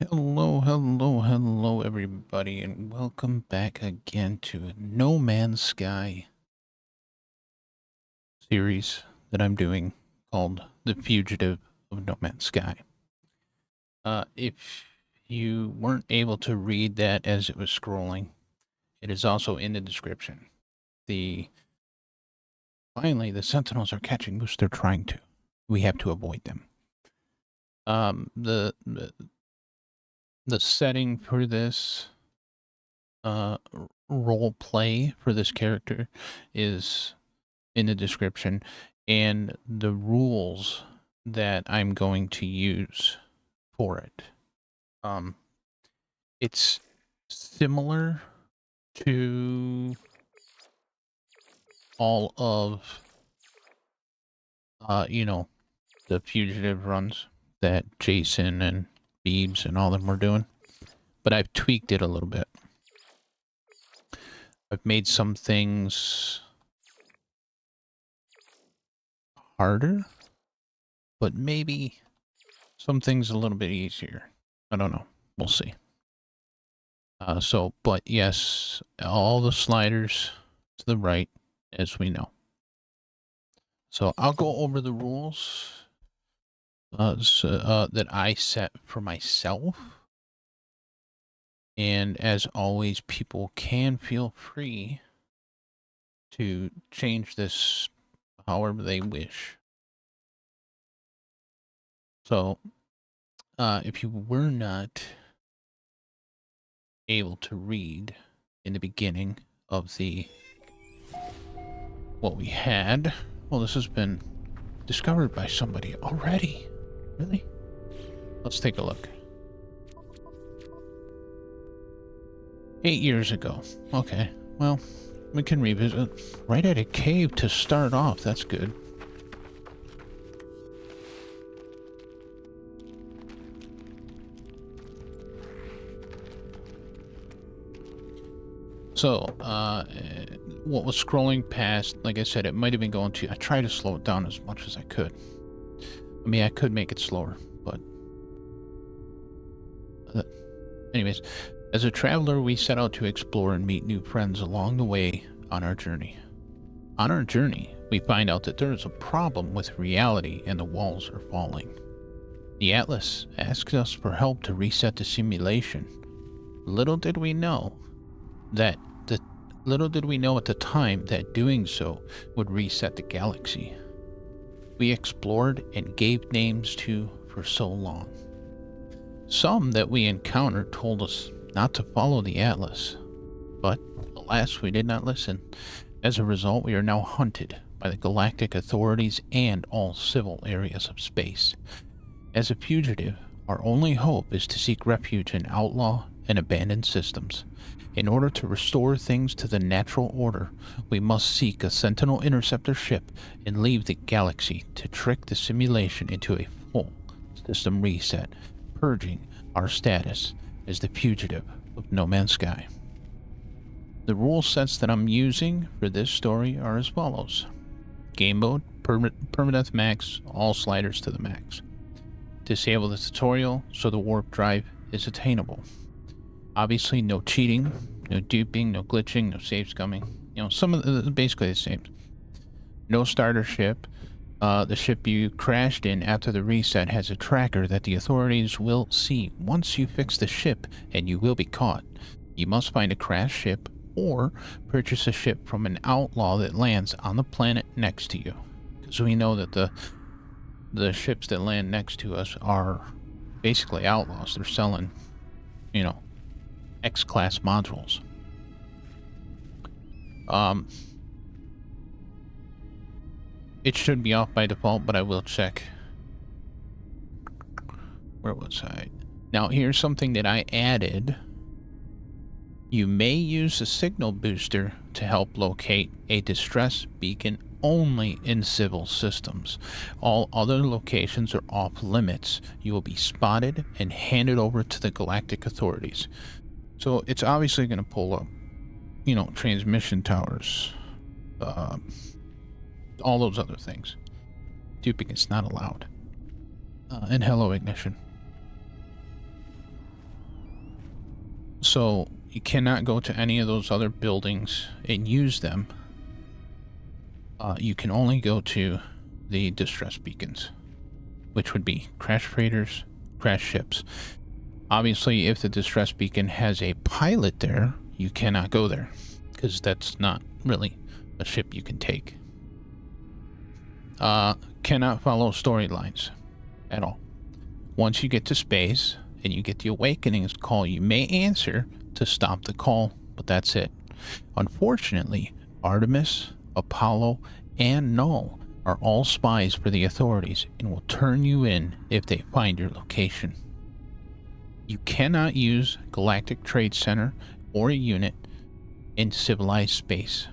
Hello, hello, hello, everybody, and welcome back again to No Man's Sky series that I'm doing called The Fugitive of No Man's Sky. If you weren't able to read that as it was scrolling, it is also in the description. Finally, the Sentinels are catching moose. They're trying to. We have to avoid them. The setting for this role play for this character is in the description, and the rules that I'm going to use for it. It's similar to all of the Fugitive runs that Jason and Beebs and all them were doing, but I've tweaked it a little bit. I've made some things harder, but maybe some things a little bit easier. I don't know. We'll see. But yes, all the sliders to the right, as we know. So I'll go over the rules that I set for myself. And as always, people can feel free to change this however they wish. So, if you were not able to read in the beginning of what we had, well, this has been discovered by somebody already. Really? Let's take a look. 8 years ago. Okay, well, we can revisit. Right at a cave to start off. That's good. So, what was scrolling past, like I said, it might have been going to... I tried to slow it down as much as I could. I mean, I could make it slower, but... anyways, as a traveler, we set out to explore and meet new friends along the way on our journey. On our journey, we find out that there is a problem with reality and the walls are falling. The Atlas asks us for help to reset the simulation. Little did we know at the time that doing so would reset the galaxy. We explored and gave names to for so long. Some that we encountered told us not to follow the Atlas, but alas, we did not listen. As a result, we are now hunted by the Galactic authorities and all civil areas of space. As a fugitive, our only hope is to seek refuge in Outlaw and Abandoned Systems. In order to restore things to the natural order, we must seek a Sentinel Interceptor Ship and leave the galaxy to trick the simulation into a full system reset, purging our status as the fugitive of No Man's Sky. The rule sets that I'm using for this story are as follows. Game mode, permadeath max, all sliders to the max. Disable the tutorial so the warp drive is attainable. Obviously, no cheating, no duping, no glitching, no save scumming. You know, some of the basically the same. No starter ship. The ship you crashed in after the reset has a tracker that the authorities will see once you fix the ship, and you will be caught. You must find a crashed ship or purchase a ship from an outlaw that lands on the planet next to you. Because we know that the ships that land next to us are basically outlaws. They're selling, X-class modules. It should be off by default, but I will check. Where was I? Now, here's something that I added. You may use a signal booster to help locate a distress beacon only in civil systems. All other locations are off limits. You will be spotted and handed over to the Galactic authorities. So it's obviously going to pull up, transmission towers, all those other things. Duping is not allowed. And hello, Ignition. So you cannot go to any of those other buildings and use them. You can only go to the distress beacons, which would be crash freighters, crash ships. Obviously, if the distress beacon has a pilot there, you cannot go there, because that's not really a ship you can take. Cannot follow storylines at all. Once you get to space and you get the Awakening's call, you may answer to stop the call, but that's it. Unfortunately, Artemis, Apollo, and Null are all spies for the authorities and will turn you in if they find your location. You cannot use Galactic Trade Center or a unit in civilized space.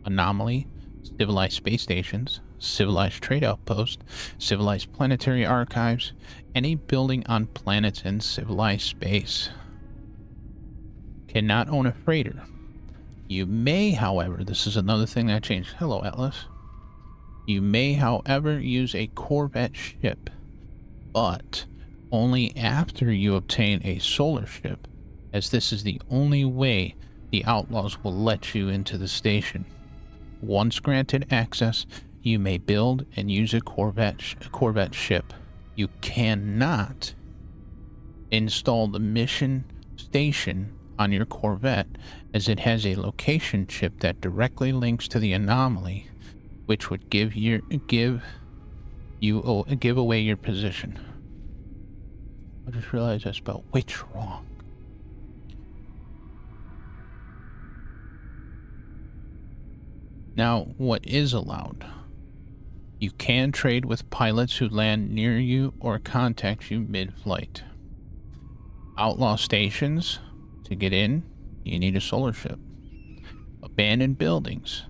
Anomaly, civilized space stations, civilized trade outposts, civilized planetary archives, any building on planets in civilized space. Cannot own a freighter. You may, however, this is another thing that changed. Hello, Atlas. You may, however, use a Corvette ship, but only after you obtain a solar ship, as this is the only way the Outlaws will let you into the station. Once granted access, you may build and use a Corvette ship. You cannot install the mission station on your Corvette, as it has a location chip that directly links to the anomaly, which would give away your position. I just realized I spelled which wrong. Now, what is allowed? You can trade with pilots who land near you or contact you mid-flight. Outlaw stations. To get in, you need a solar ship. Abandoned buildings.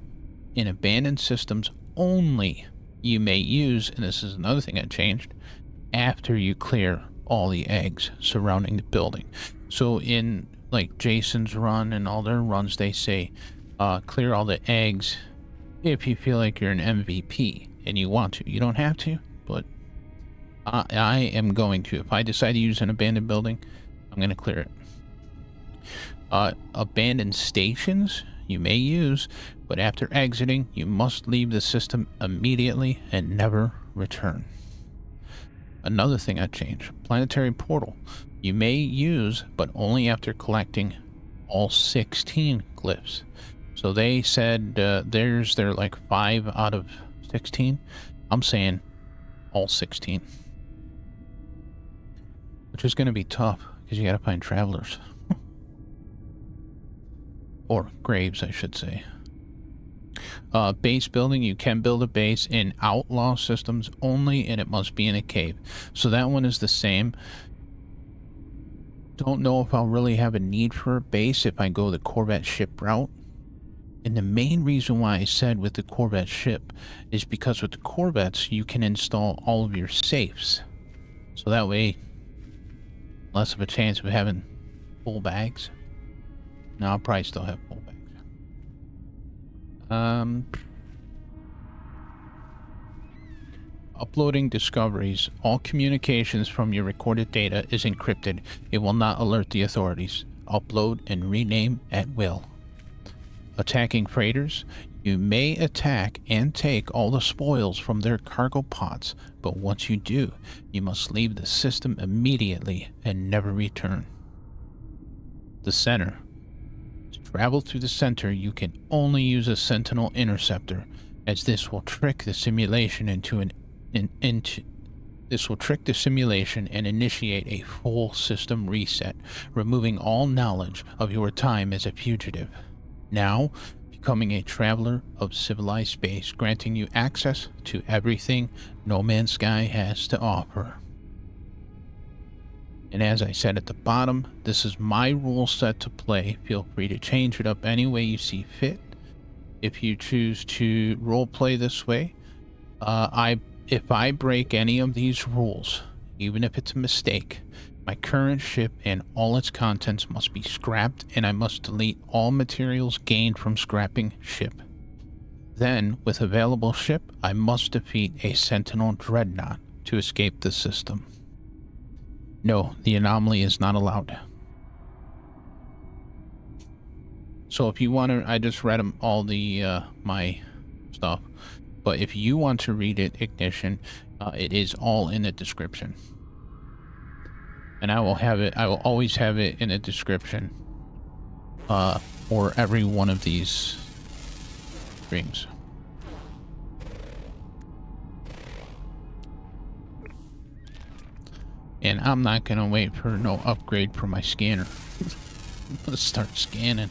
In abandoned systems only, you may use, and this is another thing that changed, after you clear all the eggs surrounding the building. So in like Jason's run and all their runs, they say clear all the eggs if you feel like you're an MVP and you want to. You don't have to, but I am going to. If I decide to use an abandoned building, I'm going to clear it. Abandoned stations you may use, but after exiting, you must leave the system immediately and never return. Another thing I changed, planetary portal. You may use, but only after collecting all 16 glyphs. So they said they're like 5 out of 16. I'm saying all 16. Which is going to be tough, because you got to find travelers. Or graves, I should say. Base building, you can build a base in Outlaw systems only, and it must be in a cave. So that one is the same. Don't know if I'll really have a need for a base if I go the Corvette ship route. And the main reason why I said with the Corvette ship is because with the Corvettes, you can install all of your safes. So that way, less of a chance of having full bags. No, I'll probably still have full bags. Uploading discoveries. All communications from your recorded data is encrypted. It will not alert the authorities. Upload and rename at will. Attacking freighters. You may attack and take all the spoils from their cargo pods, but once you do, you must leave the system immediately and never return. The center. To travel through the center, you can only use a Sentinel Interceptor, as this will trick the simulation this will trick the simulation and initiate a full system reset, removing all knowledge of your time as a fugitive. Now, becoming a traveler of civilized space, granting you access to everything No Man's Sky has to offer. And as I said at the bottom, this is my rule set to play. Feel free to change it up any way you see fit. If you choose to roleplay this way, if I break any of these rules, even if it's a mistake, my current ship and all its contents must be scrapped, and I must delete all materials gained from scrapping ship. Then, with available ship, I must defeat a Sentinel Dreadnought to escape the system. No, the anomaly is not allowed. So if you want to, I just read them all the my stuff. But if you want to read it, Ignition, it is all in the description. And I will have it, I will always have it in the description for every one of these streams. And I'm not gonna wait for no upgrade for my scanner. I'm gonna start scanning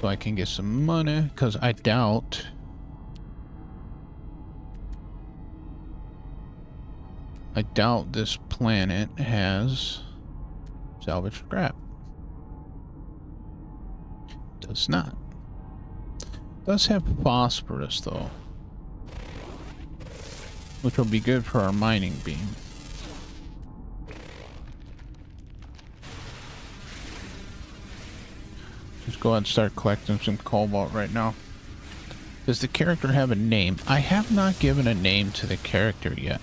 so I can get some money, because I doubt this planet has salvage scrap. Does not. Does have phosphorus though, which will be good for our mining beam. Just go ahead and start collecting some cobalt right now. Does the character have a name? I have not given a name to the character yet.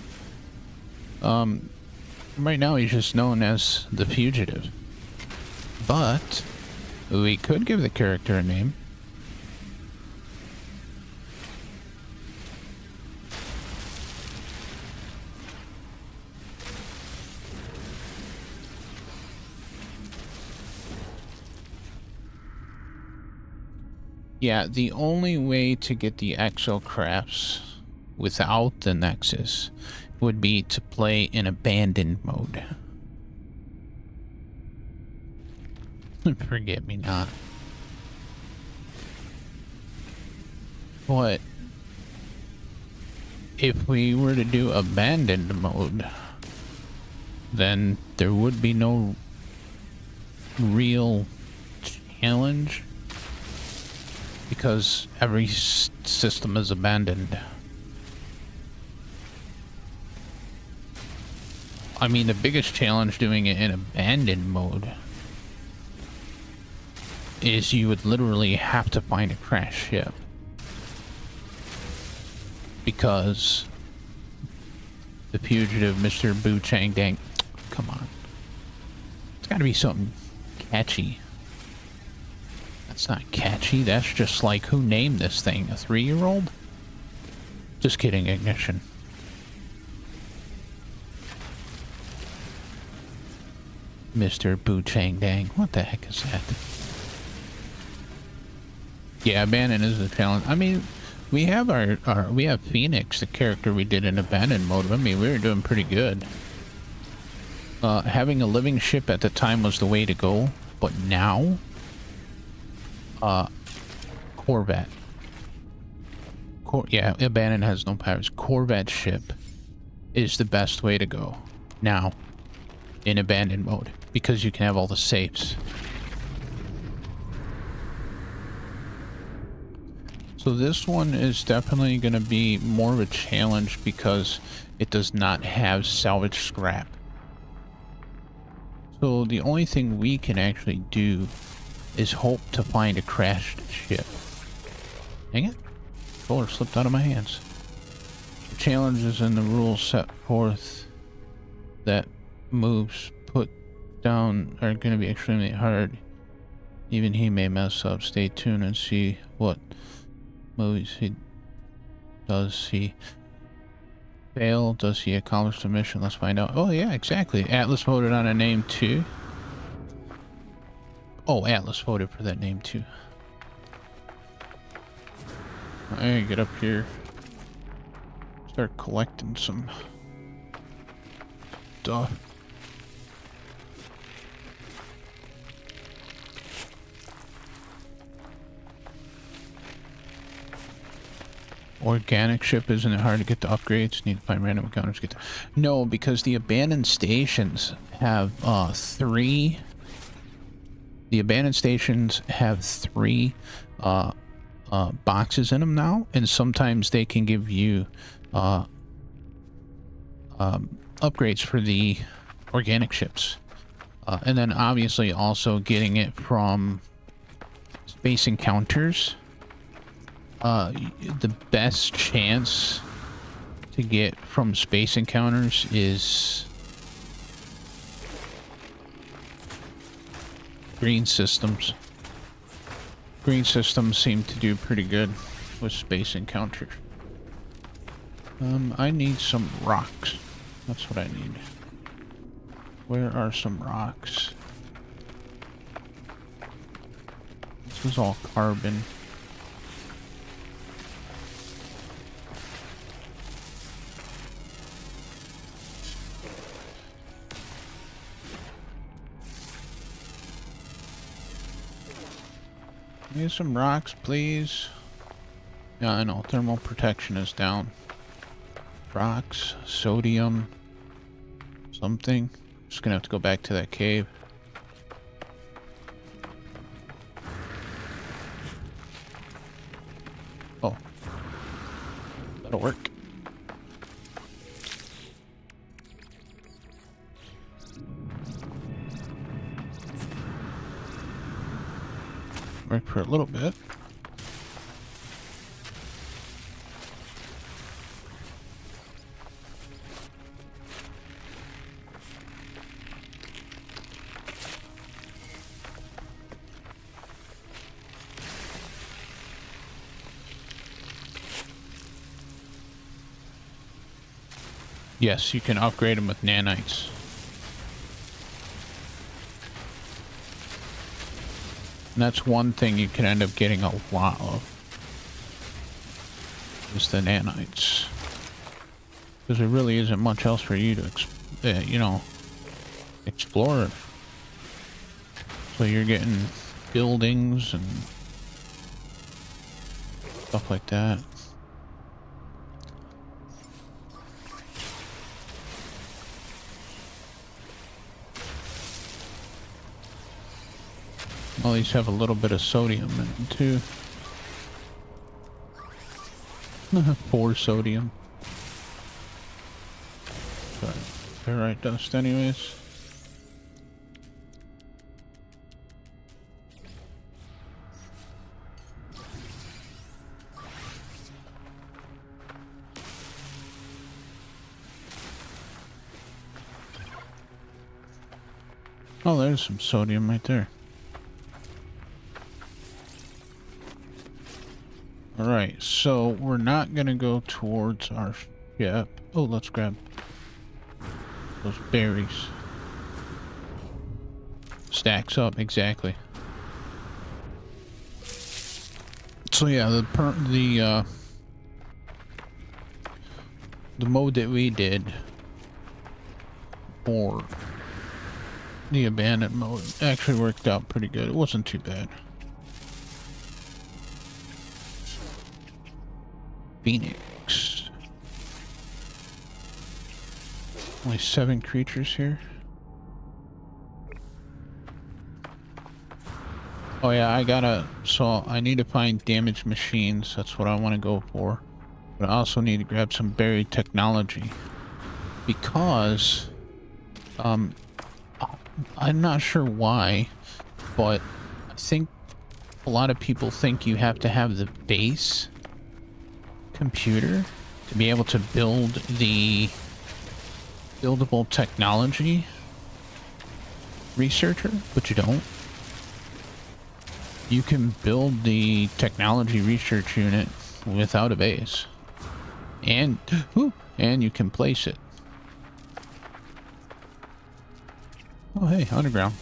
Right now he's just known as the Fugitive. But we could give the character a name. Yeah, the only way to get the exocrafts without the Nexus would be to play in abandoned mode. Forget me not. But if we were to do abandoned mode, then there would be no real challenge, because every system is abandoned. I mean, the biggest challenge doing it in abandoned mode is you would literally have to find a crashed ship, because the Fugitive, Mr. Boo Chang Dang, come on, it's got to be something catchy. That's not catchy. That's just like, who named this thing? A 3-year-old? Just kidding, Ignition. Mr. Boo Chang Dang. What the heck is that? Yeah, Abandon is a challenge. I mean, we have we have Phoenix, the character we did in abandoned mode. I mean, we were doing pretty good. Having a living ship at the time was the way to go, but now, Corvette. Yeah, Abandon has no pirates. Corvette ship is the best way to go now in abandoned mode, because you can have all the safes. So this one is definitely going to be more of a challenge because it does not have salvage scrap. So the only thing we can actually do is hope to find a crashed ship. Dang it. Controller slipped out of my hands. The challenges and the rules set forth that moves put down are going to be extremely hard. Even he may mess up. Stay tuned and see what moves he does. He fail? Does he accomplish the mission? Let's find out. Oh yeah, exactly. Atlas voted on a name too. Oh, Atlas voted for that name too. I gotta get up here. Start collecting some stuff. Organic ship, isn't it hard to get the upgrades? Need to find random encounters to get the... No, because the abandoned stations have three. The abandoned stations have three boxes in them now, and sometimes they can give you upgrades for the organic ships, and then obviously also getting it from space encounters. The best chance to get from space encounters is green systems. Green systems seem to do pretty good with space encounters. I need some rocks. That's what I need. Where are some rocks? This is all carbon. Need some rocks, please. Yeah, I know. Thermal protection is down. Rocks, sodium, something. Just gonna have to go back to that cave. Oh. That'll work. Work for a little bit. Yes, you can upgrade them with nanites. And that's one thing you can end up getting a lot of, is the nanites. Because there really isn't much else for you to, you know, explore. So you're getting buildings and stuff like that. All these have a little bit of sodium in them too. 4 sodium. Sorry, ferrite dust anyways. Oh, there's some sodium right there. Alright, so we're not gonna go towards our ship. Oh, let's grab those berries. Stacks up, exactly. So yeah, the mode that we did for the abandoned mode actually worked out pretty good. It wasn't too bad. Phoenix. Only 7 creatures here. Oh yeah, I need to find damaged machines. That's what I want to go for. But I also need to grab some buried technology. Because, I'm not sure why, but I think a lot of people think you have to have the base computer to be able to build the buildable technology researcher, but you don't. You can build the technology research unit without a base, and you can place it. Oh hey, underground.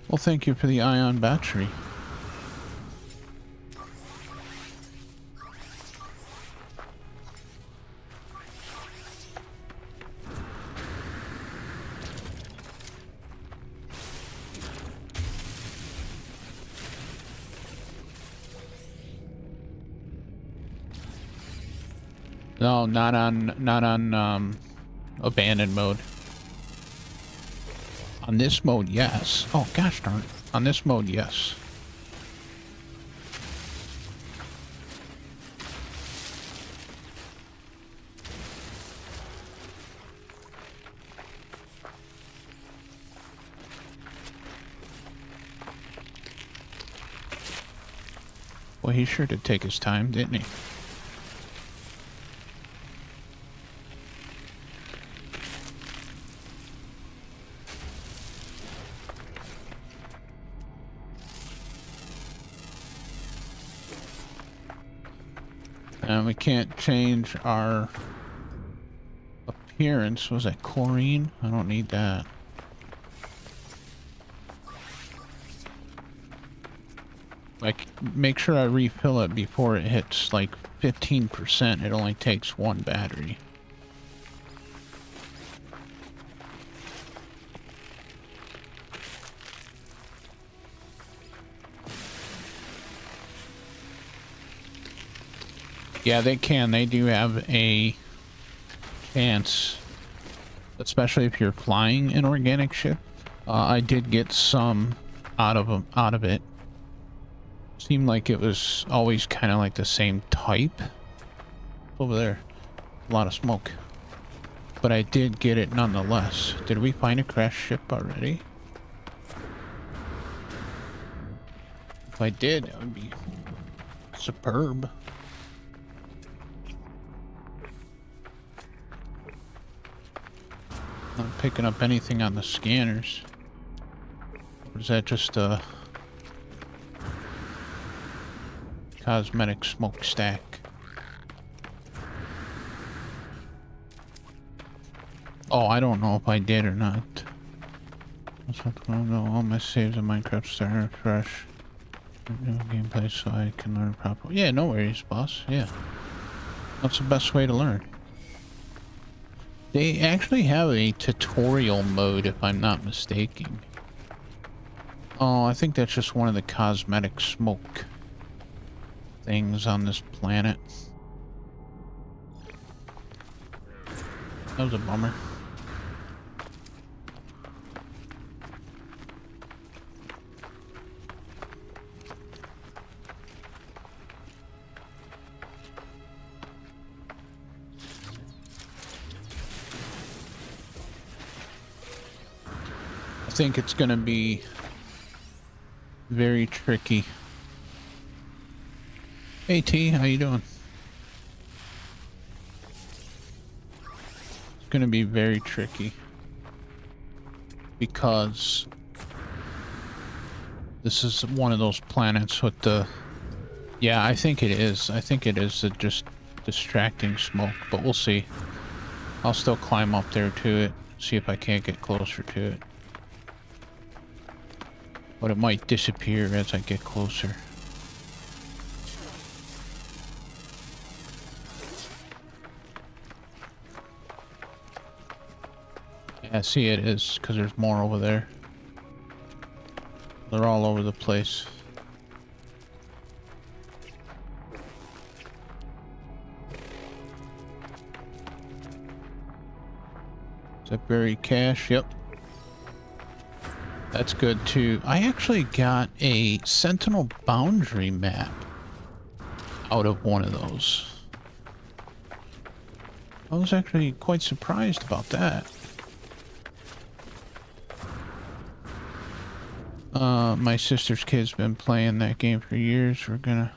Well, thank you for the ion battery. No, not on abandoned mode. On this mode, yes. Oh, gosh darn it. On this mode, yes. Well, he sure did take his time, didn't he? And we can't change our appearance. Was that chlorine? I don't need that. Like, make sure I refill it before it hits like 15%. It only takes one battery. Yeah, they can. They do have a chance, especially if you're flying an organic ship. I did get some out of it. Seemed like it was always kind of like the same type. Over there, a lot of smoke. But I did get it nonetheless. Did we find a crashed ship already? If I did, that would be superb. Not picking up anything on the scanners. Or is that just a cosmetic smokestack? Oh, I don't know if I did or not. All my saves in Minecraft start fresh. Gameplay so I can learn properly. Yeah, no worries, boss. Yeah. That's the best way to learn. They actually have a tutorial mode, if I'm not mistaken. Oh, I think that's just one of the cosmetic smoke things on this planet. That was a bummer. I think it's gonna be very tricky. Hey T, how you doing? It's gonna be very tricky because this is one of those planets with the... Yeah, I think it is. I think it is just distracting smoke, but we'll see. I'll still climb up there to it, see if I can't get closer to it. But it might disappear as I get closer. Yeah, see it is, because there's more over there. They're all over the place. Is that buried cache? Yep. That's good too. I actually got a Sentinel boundary map out of one of those. I was actually quite surprised about that. My sister's kid's been playing that game for years. We're gonna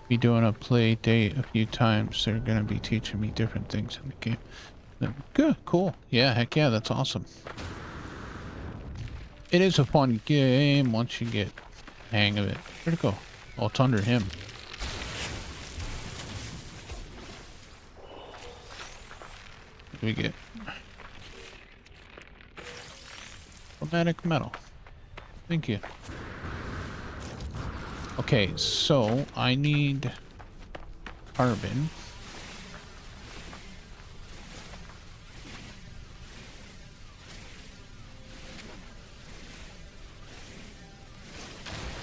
be doing a play date a few times. They're gonna be teaching me different things in the game. Good, cool. Yeah, heck yeah, that's awesome. It is a fun game once you get the hang of it. Where'd it go? Oh, it's under him. What do we get? Chromatic metal. Thank you. Okay, so I need carbon.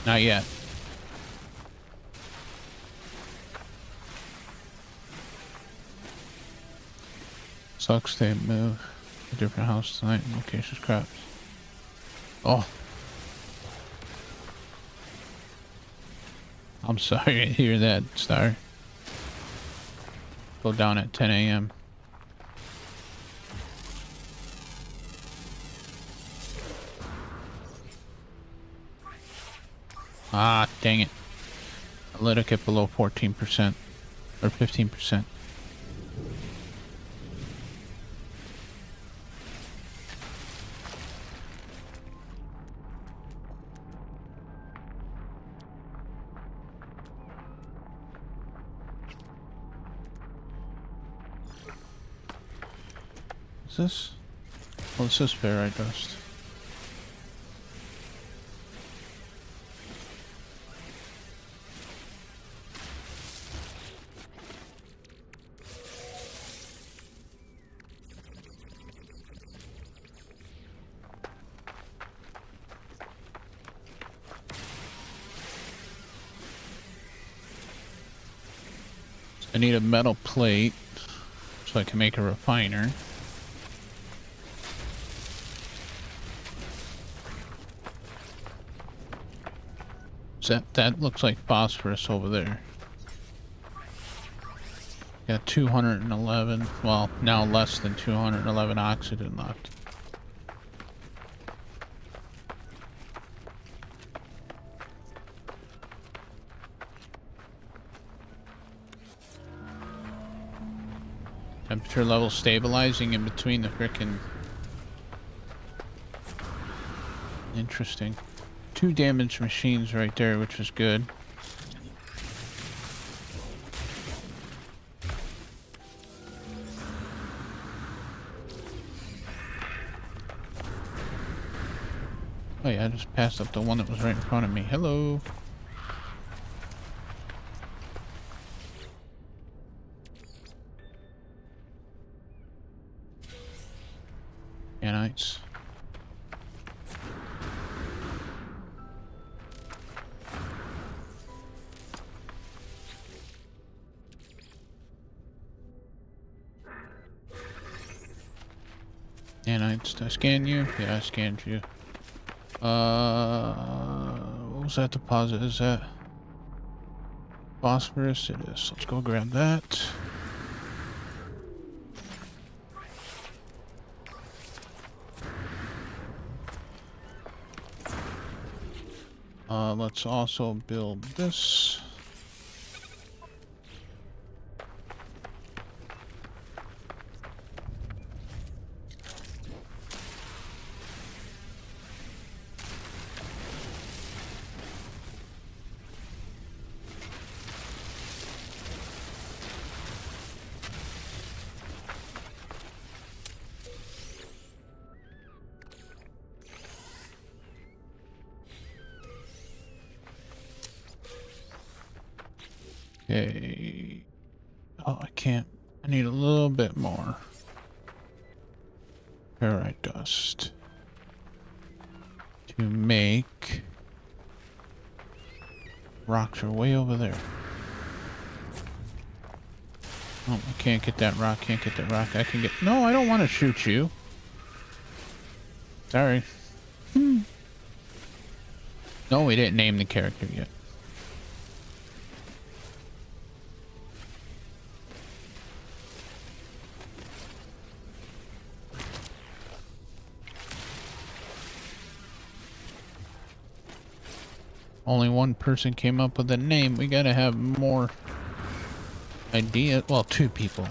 Not yet. Sucks they move to a different house tonight in location scraps. Oh. I'm sorry to hear that, Star. Go down at 10 a.m. Ah, dang it. I let it get below 14% or 15%. Is this? Well, it says ferrite dust. I need a metal plate so I can make a refiner. That looks like phosphorus over there. Got 211, well, now less than 211 oxygen left. Temperature level stabilizing in between the frickin'... Interesting. 2 damaged machines right there, which is good. Oh yeah, I just passed up the one that was right in front of me. Hello. Anites. Anites, did I scan you? Yeah, I scanned you. What was that deposit? Is that phosphorus? It is. Let's go grab that. Let's also build this. Okay. Oh, I can't. I need a little bit more ferrite dust to make rocks are way over there. Oh, I can't get that rock. Can't get that rock. I can get. No, I don't want to shoot you. Sorry. No, we didn't name the character yet. Only one person came up with a name. We gotta have more ideas. Well, 2 people.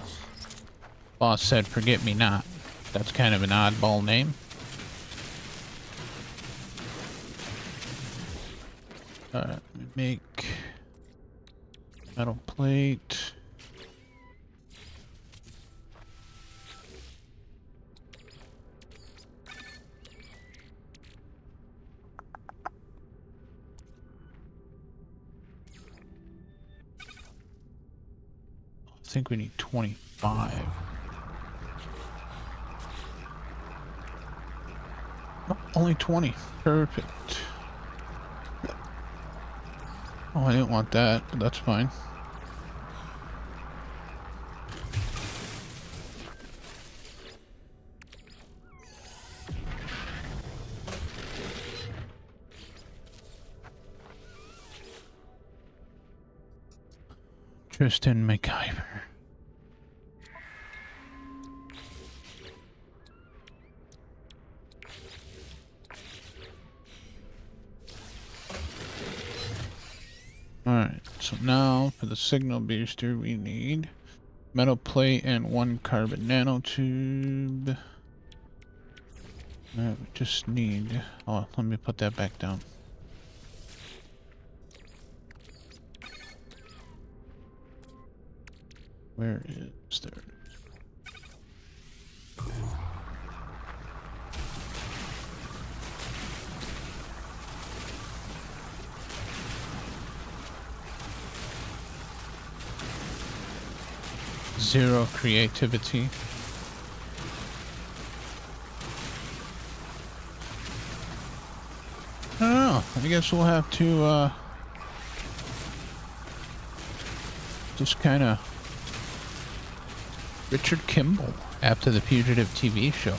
Boss said, "Forget me not." That's kind of an oddball name. Alright, let me make metal plate. I think we need 25. Oh, only 20. Perfect. Oh, I didn't want that, but that's fine. Tristan McIver. Alright. So now for the signal booster we need metal plate and 1 carbon nanotube. We just need... Oh, let me put that back down. Where is there? Zero creativity. I don't know. I guess we'll have to just kind of Richard Kimball after the Fugitive TV show.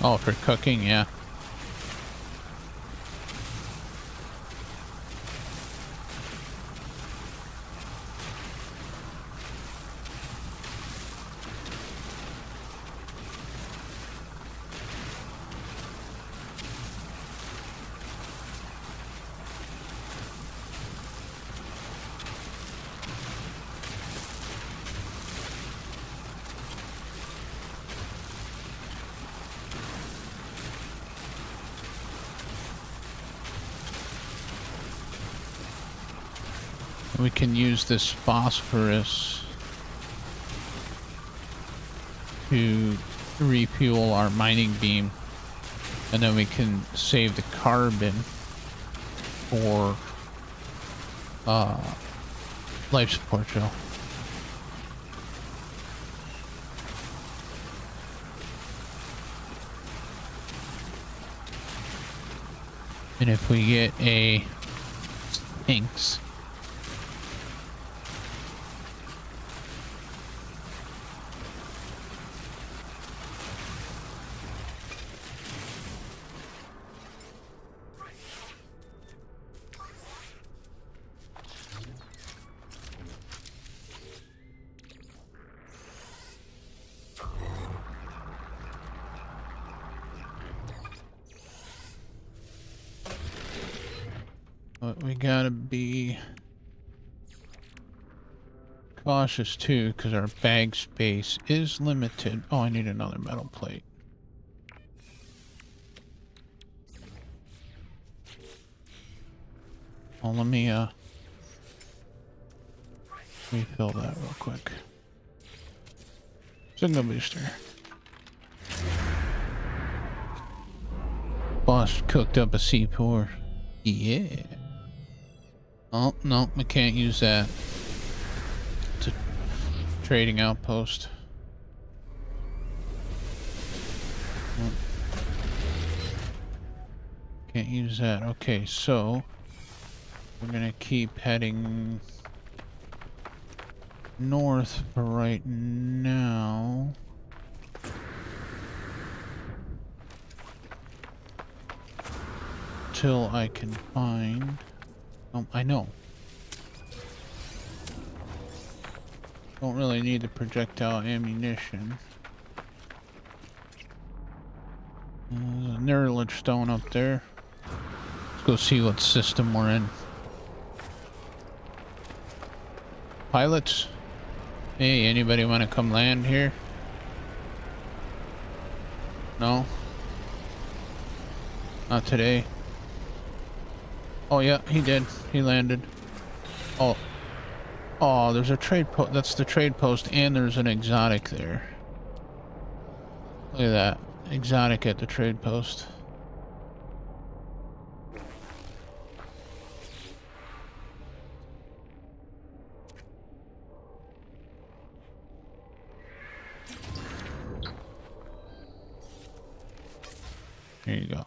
Oh, for cooking, yeah. We can use this phosphorus to refuel our mining beam, and then we can save the carbon for life support gel. And if we get a Sphinx, but we gotta be cautious too, because our bag space is limited. Oh, I need another metal plate. Oh, let me refill that real quick. Signal booster. Boss cooked up a C4. Yeah. Oh, no, we can't use that. It's a trading outpost. Oh. Can't use that. Okay, so we're gonna keep heading north for right now. Till I can find... Oh, I know. Don't really need the projectile ammunition. There's a Nerlich stone up there. Let's go see what system we're in. Pilots? Hey, anybody want to come land here? No? Not today. Oh yeah, he did. He landed. Oh. Oh, there's a trade post. That's the trade post, and there's an exotic there. Look at that. Exotic at the trade post. There you go.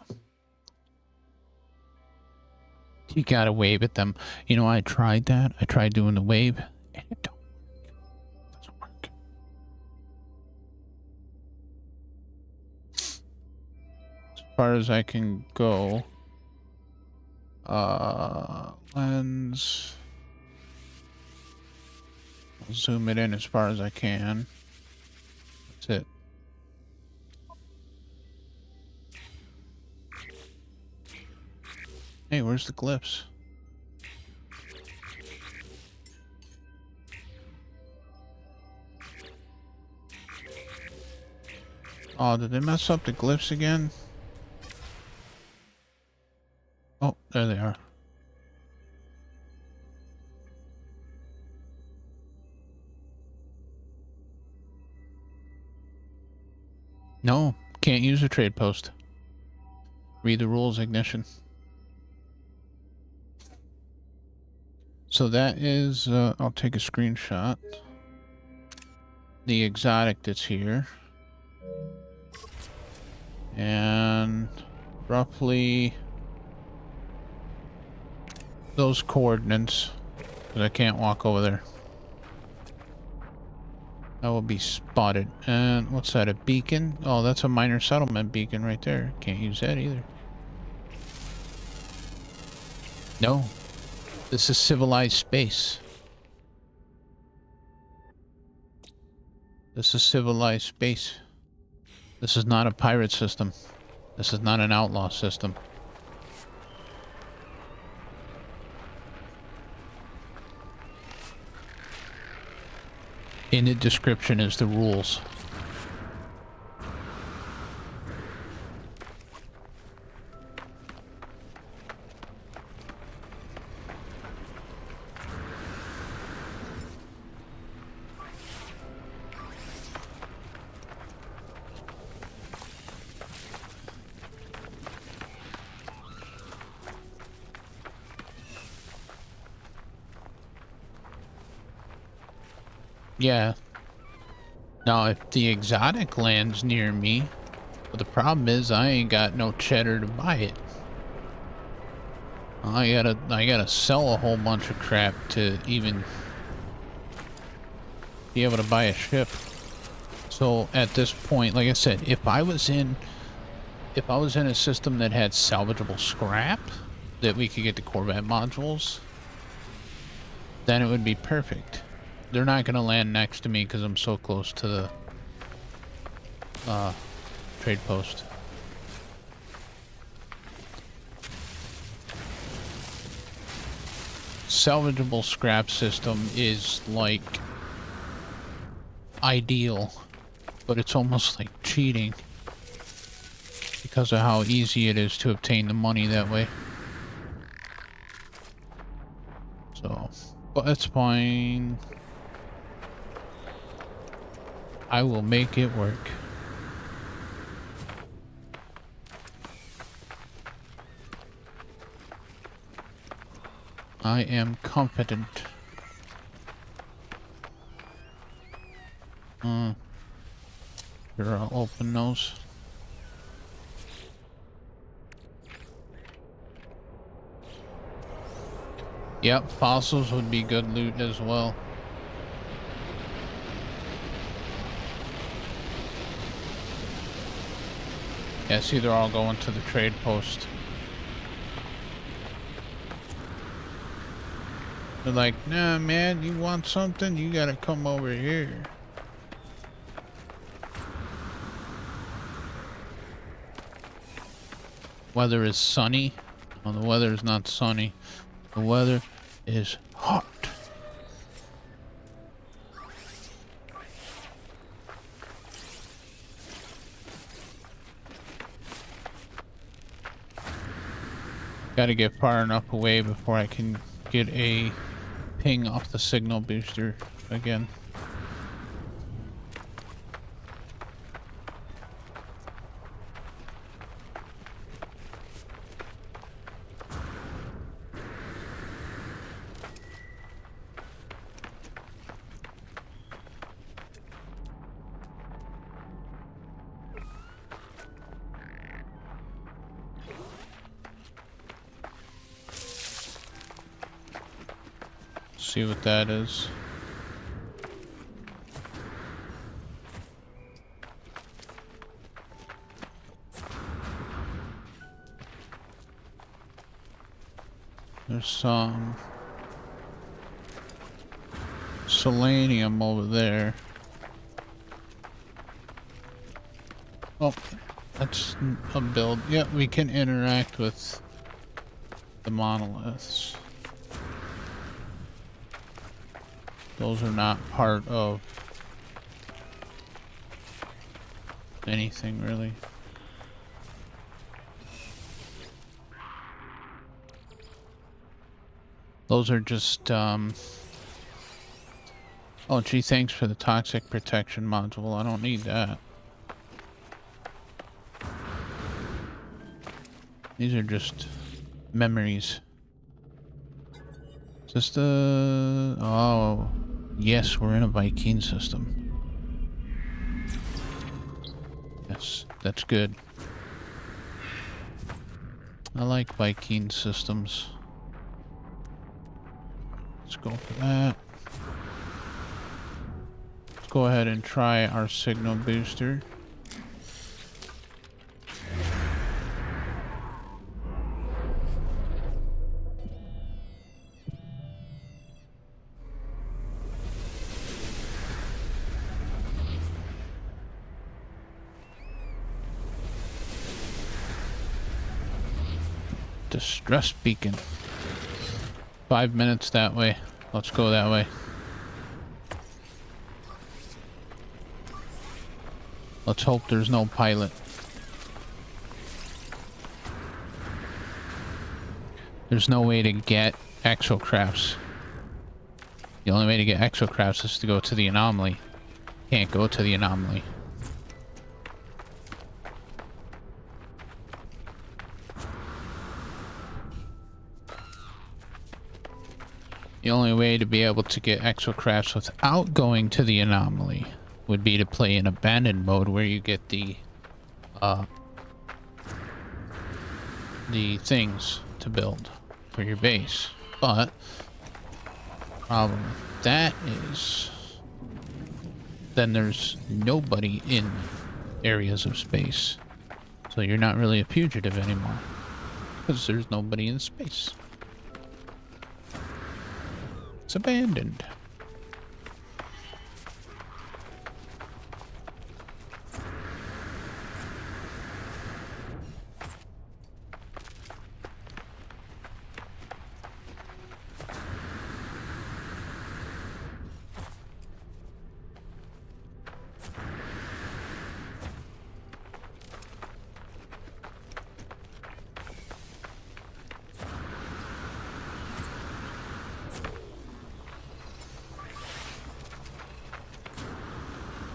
You gotta wave at them. You know, I tried that. I tried doing the wave, and it don't work. It doesn't work. As far as I can go. Lens. Zoom it in as far as I can. That's it. Hey, where's the glyphs? Oh, did they mess up the glyphs again? Oh, there they are. No, can't use a trade post. Read the rules, Ignition. So that is, I'll take a screenshot. The exotic that's here. And roughly those coordinates, because I can't walk over there. I will be spotted. And what's that, a beacon? Oh, that's a minor settlement beacon right there. Can't use that either. No. This is civilized space. This is civilized space. This is not a pirate system. This is not an outlaw system. In the description is the rules. Yeah. Now, if the exotic lands near me, but the problem is I ain't got no cheddar to buy it. I gotta sell a whole bunch of crap to even be able to buy a ship. So at this point, like I said, if I was in a system that had salvageable scrap that we could get the Corvette modules, then it would be perfect. They're not gonna land next to me because I'm so close to the trade post. Salvageable scrap system is like ideal, but it's almost like cheating because of how easy it is to obtain the money that way. So, but it's fine. I will make it work. I am confident. Here, I'll open those. Yep, fossils would be good loot as well. Yeah, see, they're all going to the trade post. They're like, nah, man, you want something? You gotta come over here. Weather is sunny. Well, the weather is not sunny. The weather is hot. Gotta get far enough away before I can get a ping off the signal booster again. See what that is. There's some selenium over there. Oh, that's a build. Yep, we can interact with the monoliths. Those are not part of anything really. Those are just oh gee, thanks for the toxic protection module. I don't need that. These are just memories. Is this the... Oh, yes, we're in a Viking system. Yes, that's good. I like Viking systems. Let's go for that. Let's go ahead and try our signal booster. Distress beacon. 5 minutes that way. Let's go that way. Let's hope there's no pilot. There's no way to get exocrafts. The only way to get exocrafts is to go to the anomaly. Can't go to the anomaly. The only way to be able to get exocrafts without going to the anomaly would be to play in abandoned mode, where you get the things to build for your base. But the problem with that is then there's nobody in areas of space, so you're not really a fugitive anymore because there's nobody in space. It's abandoned.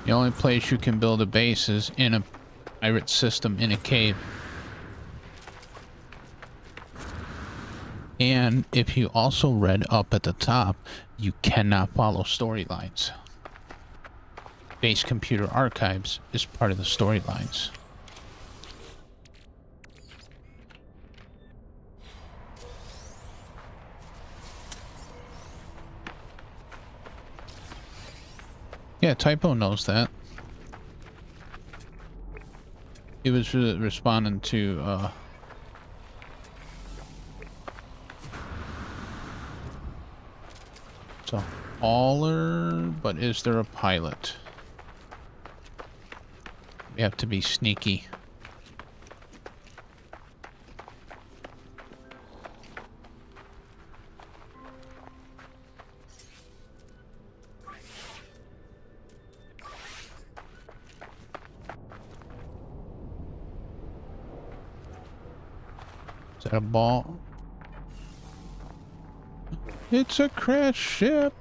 The only place you can build a base is in a pirate system in a cave. And if you also read up at the top, you cannot follow storylines. Base Computer Archives is part of the storylines. Yeah, Typo knows that. He was responding to, it's a hauler, but is there a pilot? We have to be sneaky. Is that a ball? It's a crashed ship.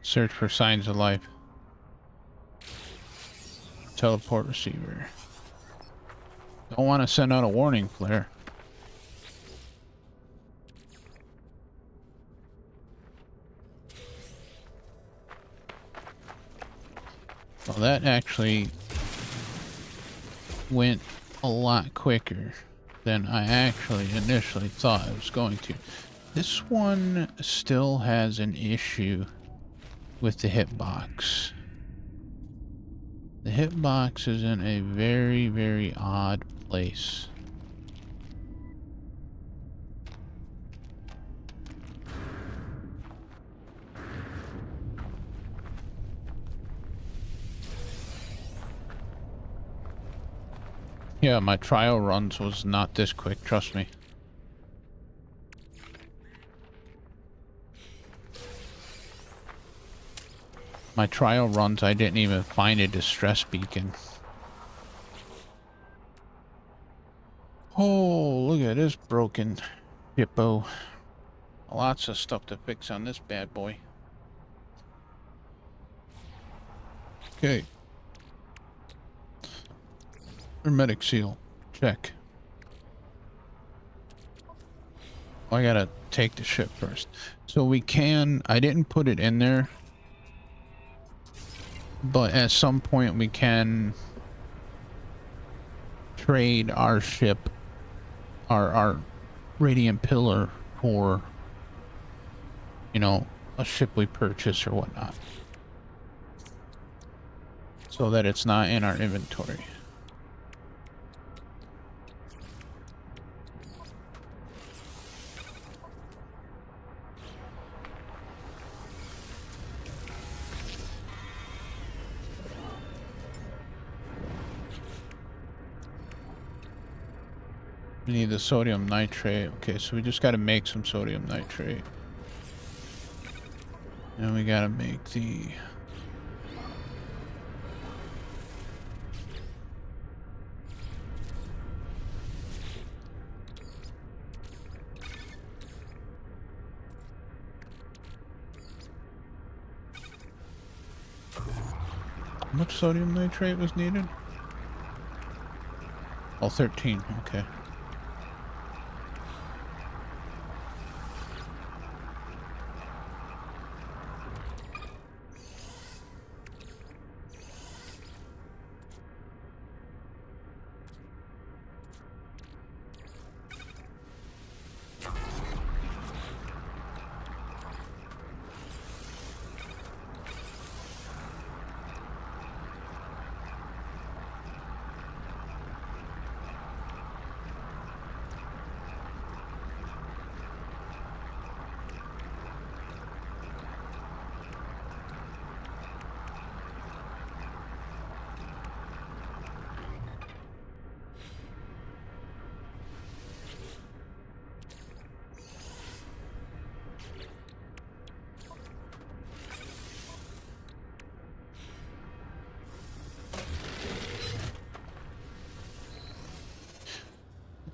Search for signs of life. Teleport receiver. Don't want to send out a warning flare. Well, that actually went a lot quicker than I actually initially thought it was going to. This one still has an issue with the hitbox. The hitbox is in a very, very odd place. Yeah, my trial runs was not this quick, trust me. My trial runs, I didn't even find a distress beacon. Oh, look at this broken hippo. Lots of stuff to fix on this bad boy. Okay. Hermetic seal. Check. Oh, I gotta take the ship first. So we can... I didn't put it in there. But at some point we can trade our ship, our Radiant Pillar, for, you know, a ship we purchase or whatnot. So that it's not in our inventory. We need the sodium nitrate. Okay, so we just got to make some sodium nitrate. And we got to make the... How much sodium nitrate was needed? Oh, 13. Okay.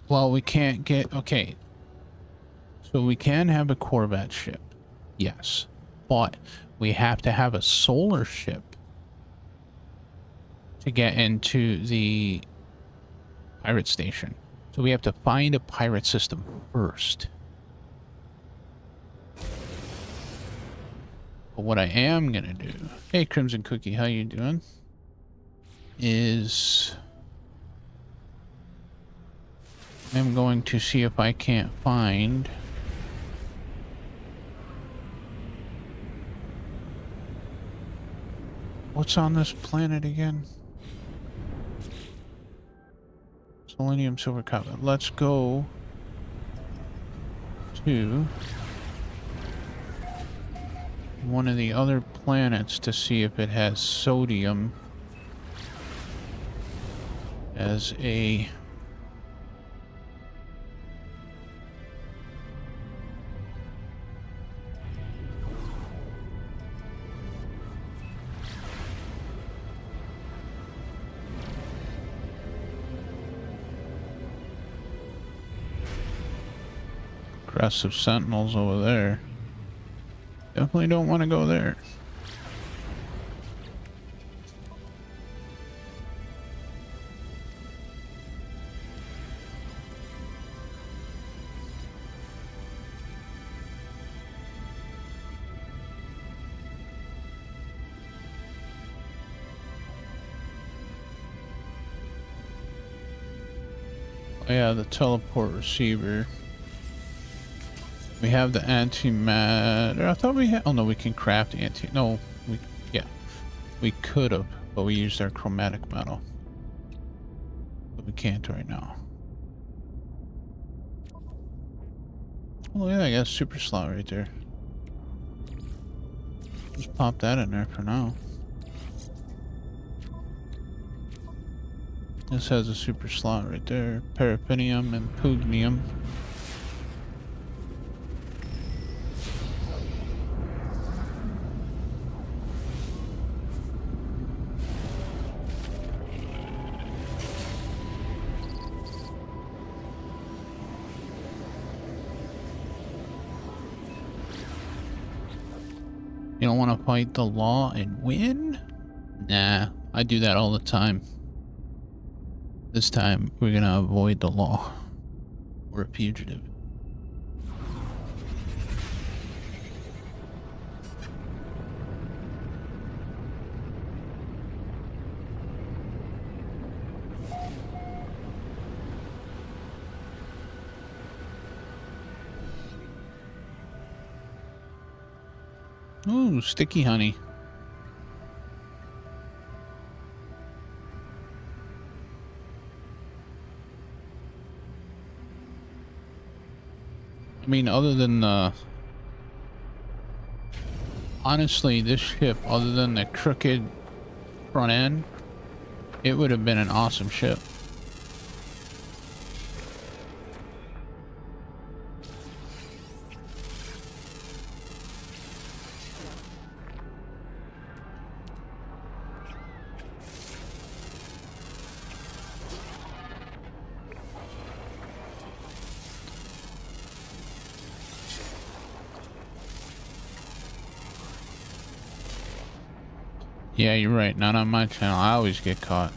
Well, we can't get... Okay. So we can have a Corvette ship. Yes. But we have to have a solar ship to get into the pirate station. So we have to find a pirate system first. But what I am gonna do... Hey, Crimson Cookie, how you doing? Is... I'm going to see if I can't find... What's on this planet again? Selenium, silver, copper. Let's go to one of the other planets to see if it has sodium as a... Aggressive sentinels over there. Definitely don't want to go there. Oh yeah, the teleport receiver. We have the antimatter. I thought we had... Oh no, we can craft anti... No, We, yeah, we could have, but we used our chromatic metal. But we can't right now. Oh yeah, I got a super slot right there. Just pop that in there for now. This has a super slot right there. Paraffinium and Pugnium. You don't want to fight the law and win? Nah, I do that all the time. This time, we're gonna avoid the law. We're a fugitive. Ooh, sticky honey. I mean, other than honestly, this ship, other than the crooked front end, it would have been an awesome ship. Yeah, you're right. Not on my channel. I always get caught.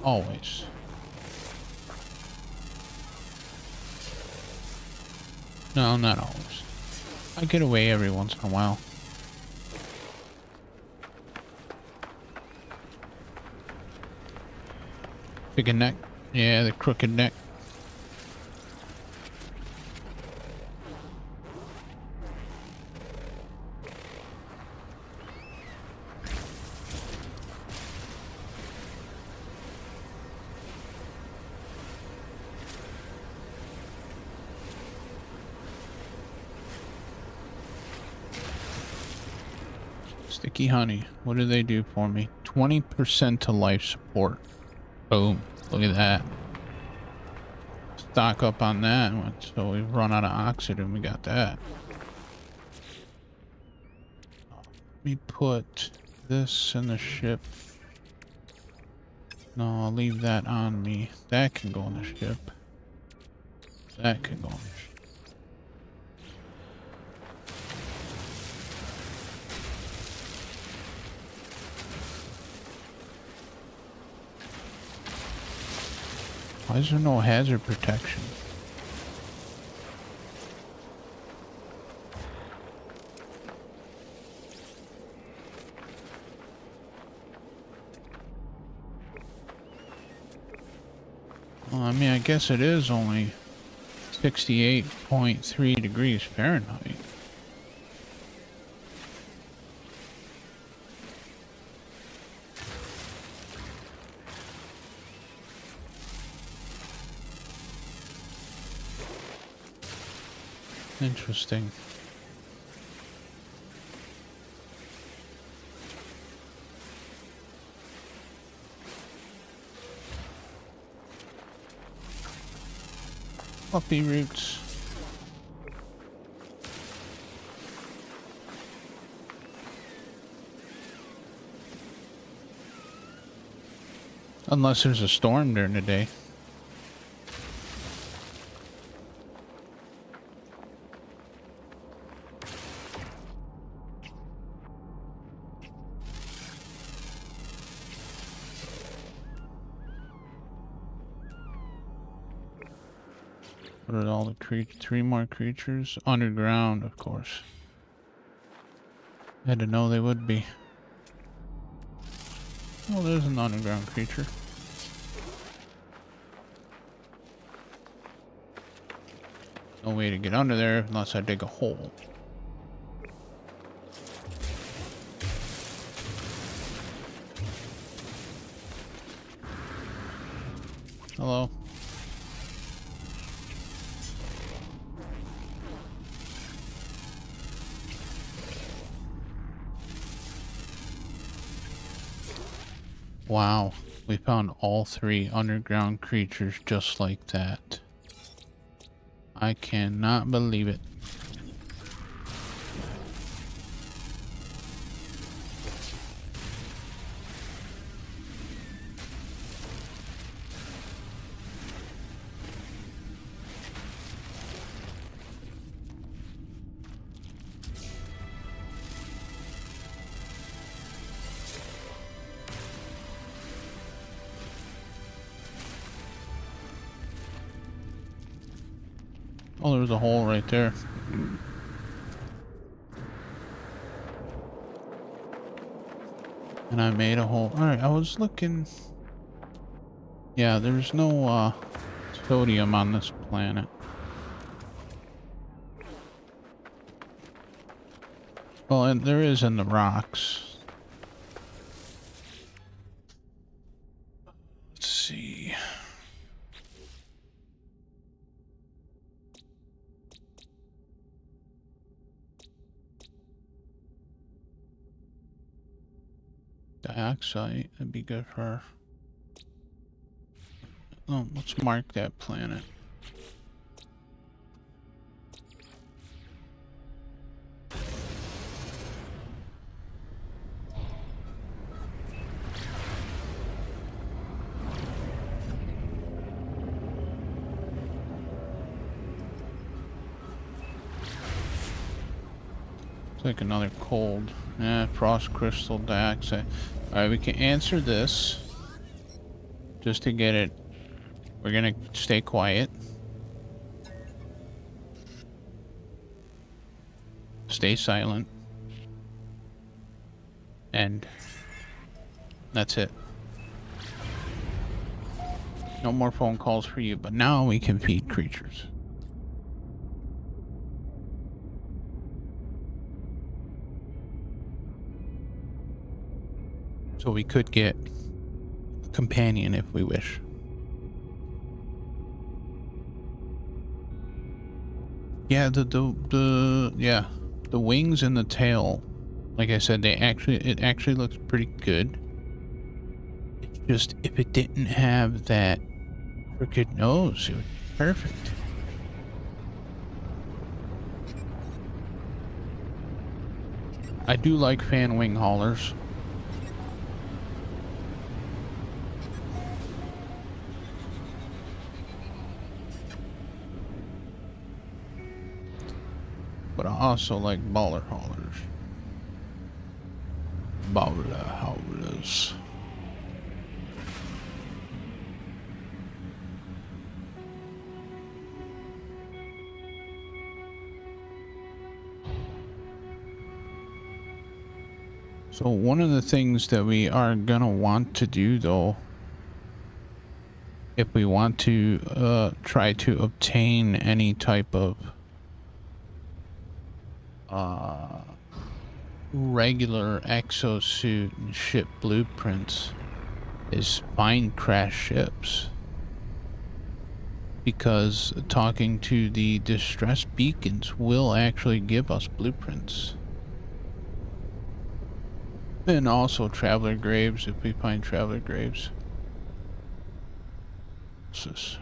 Always. No, not always. I get away every once in a while. Chicken neck. Yeah, the crooked neck. Sticky honey. What do they do for me? 20% to life support. Boom. Look at that. Stock up on that. So we've run out of oxygen. We got that. Let me put this in the ship. No, I'll leave that on me. That can go in the ship. That can go in the ship. Why is there no hazard protection? Well, I mean, I guess it is only 68.3 degrees Fahrenheit. Interesting. Puppy roots. Unless there's a storm during the day. What are all the creatures? 3 more creatures? Underground, of course. Had to know they would be. Oh, there's an underground creature. No way to get under there unless I dig a hole. Hello. Wow, we found all 3 underground creatures just like that. I cannot believe it. Oh, there's a hole right there. And I made a hole. Alright, I was looking. Yeah, there's no sodium on this planet. Well, and there is in the rocks. Let's see. Dioxide, that'd be good for. Oh, let's mark that planet. It's like another cold. Frost crystal dioxide. Alright, we can answer this. Just to get it. We're gonna stay quiet. Stay silent. And that's it. No more phone calls for you, but now we can feed creatures. So we could get a companion if we wish. Yeah, the wings and the tail, like I said, it actually looks pretty good. It's just if it didn't have that crooked nose, it would be perfect. I do like fan wing haulers. But I also like baller haulers. Baller haulers. So one of the things that we are gonna want to do, though, if we want to try to obtain any type of regular exosuit and ship blueprints, is find crash ships, because talking to the distress beacons will actually give us blueprints. And also traveler graves if we find traveler graves. What's this?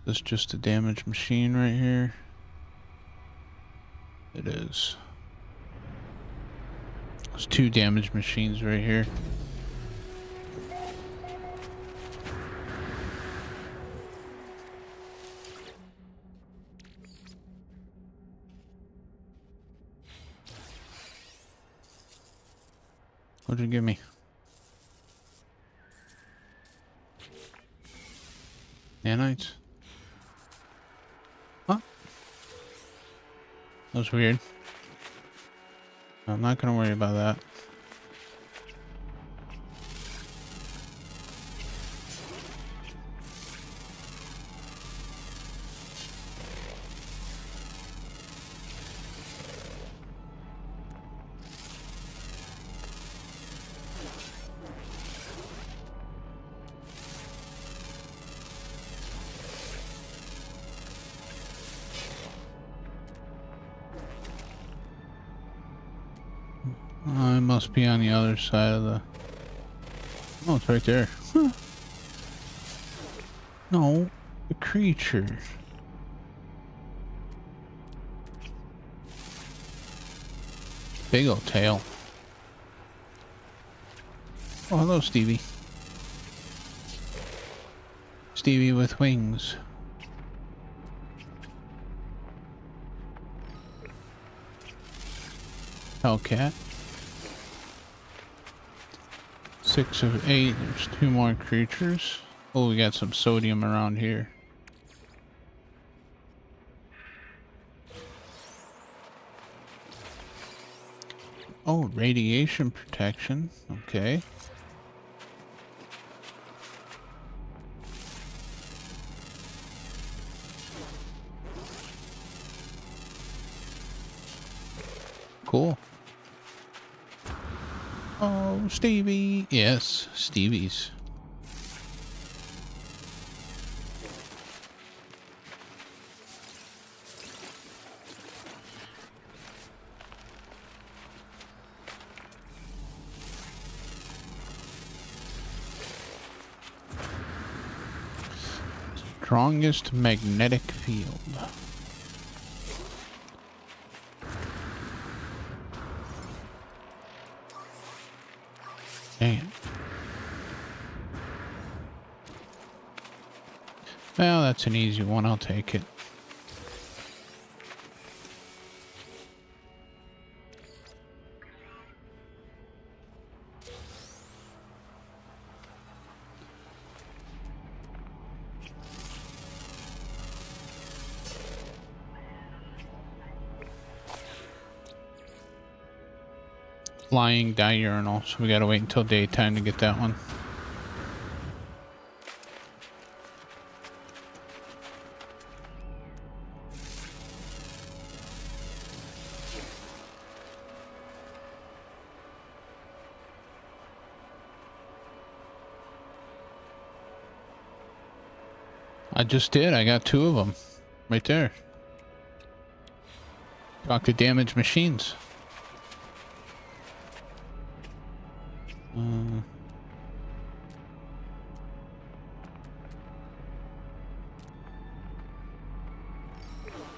This just a damaged machine right here? It is. There's 2 damaged machines right here. What'd you give me? Nanites? Huh? That was weird. I'm not gonna worry about that. It must be on the other side of the... Oh, it's right there. Huh. No, the creature. Big old tail. Oh, hello, Stevie. Stevie with wings. Hellcat. 6 of 8. There's 2 more creatures. Oh, we got some sodium around here. Oh, radiation protection. Okay. Cool. Oh, Stevie. Yes, Stevie's. Strongest magnetic field. Damn. Well, that's an easy one. I'll take it. Flying diurnal, so we gotta wait until daytime to get that one. I just did. I got 2 of them right there. Talk to damaged machines.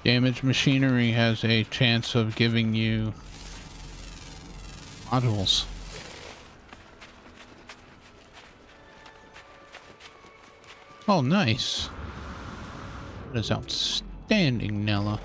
Damaged machinery has a chance of giving you modules. Oh, nice. That is outstanding, Nella.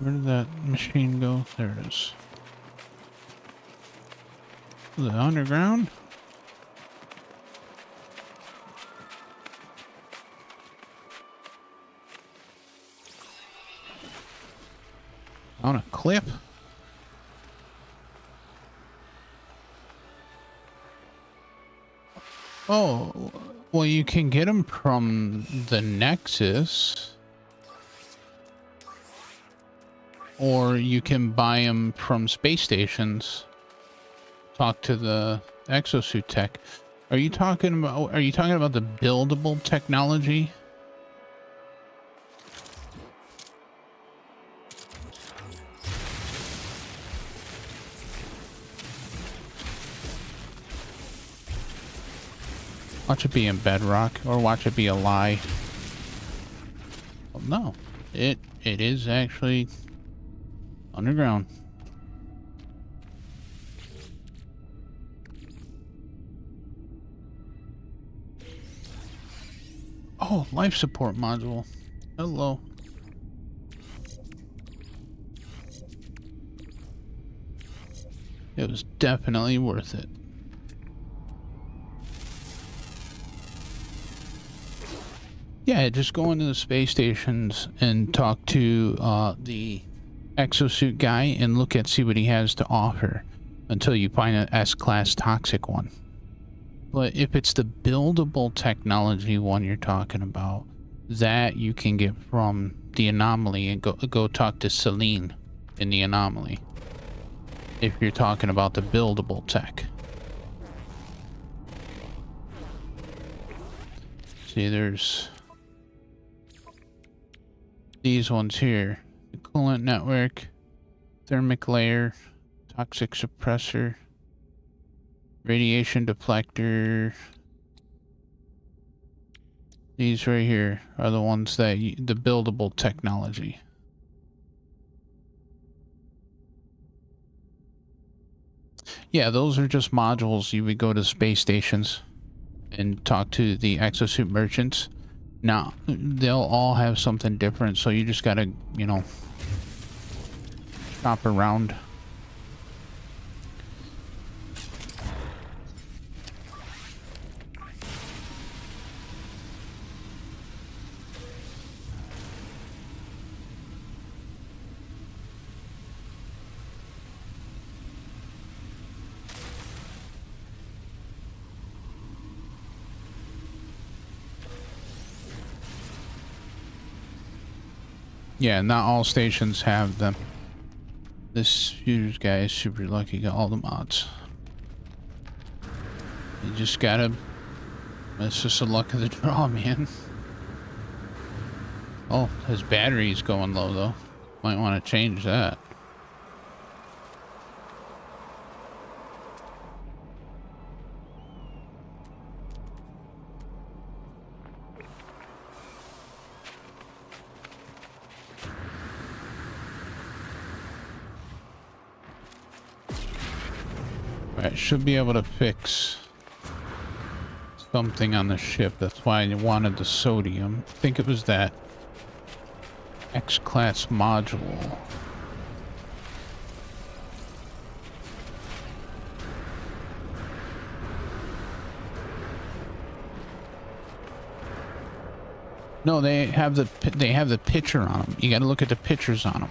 Where did that machine go? There it is. Is it underground? On a cliff? Oh, well, you can get them from the Nexus. Or you can buy them from space stations. Talk to the exosuit tech. Are you talking about the buildable technology? Watch it be in bedrock, or watch it be a lie. Well, no, it is actually underground. Oh, life support module. Hello. It was definitely worth it. Yeah, just go into the space stations and talk to the exosuit guy and see what he has to offer until you find an S-class toxic one. But if it's the buildable technology one you're talking about, that you can get from the anomaly and go talk to Celine. in the anomaly. If you're talking about the buildable tech. See, there's these ones here. The coolant network, thermic layer, toxic suppressor, radiation deflector. These right here are the ones that the buildable technology. Yeah, those are just modules. You would go to space stations and talk to the exosuit merchants. Now, they'll all have something different, so you just gotta, you know, shop around. Yeah, not all stations have them. This Fugitive guy is super lucky, got all the mods. You just gotta... It's just the luck of the draw, man. Oh, his battery's going low, though. Might want to change that. Alright, should be able to fix something on the ship. That's why I wanted the sodium. I think it was that X-class module. No, they have the picture on them. You got to look at the pictures on them.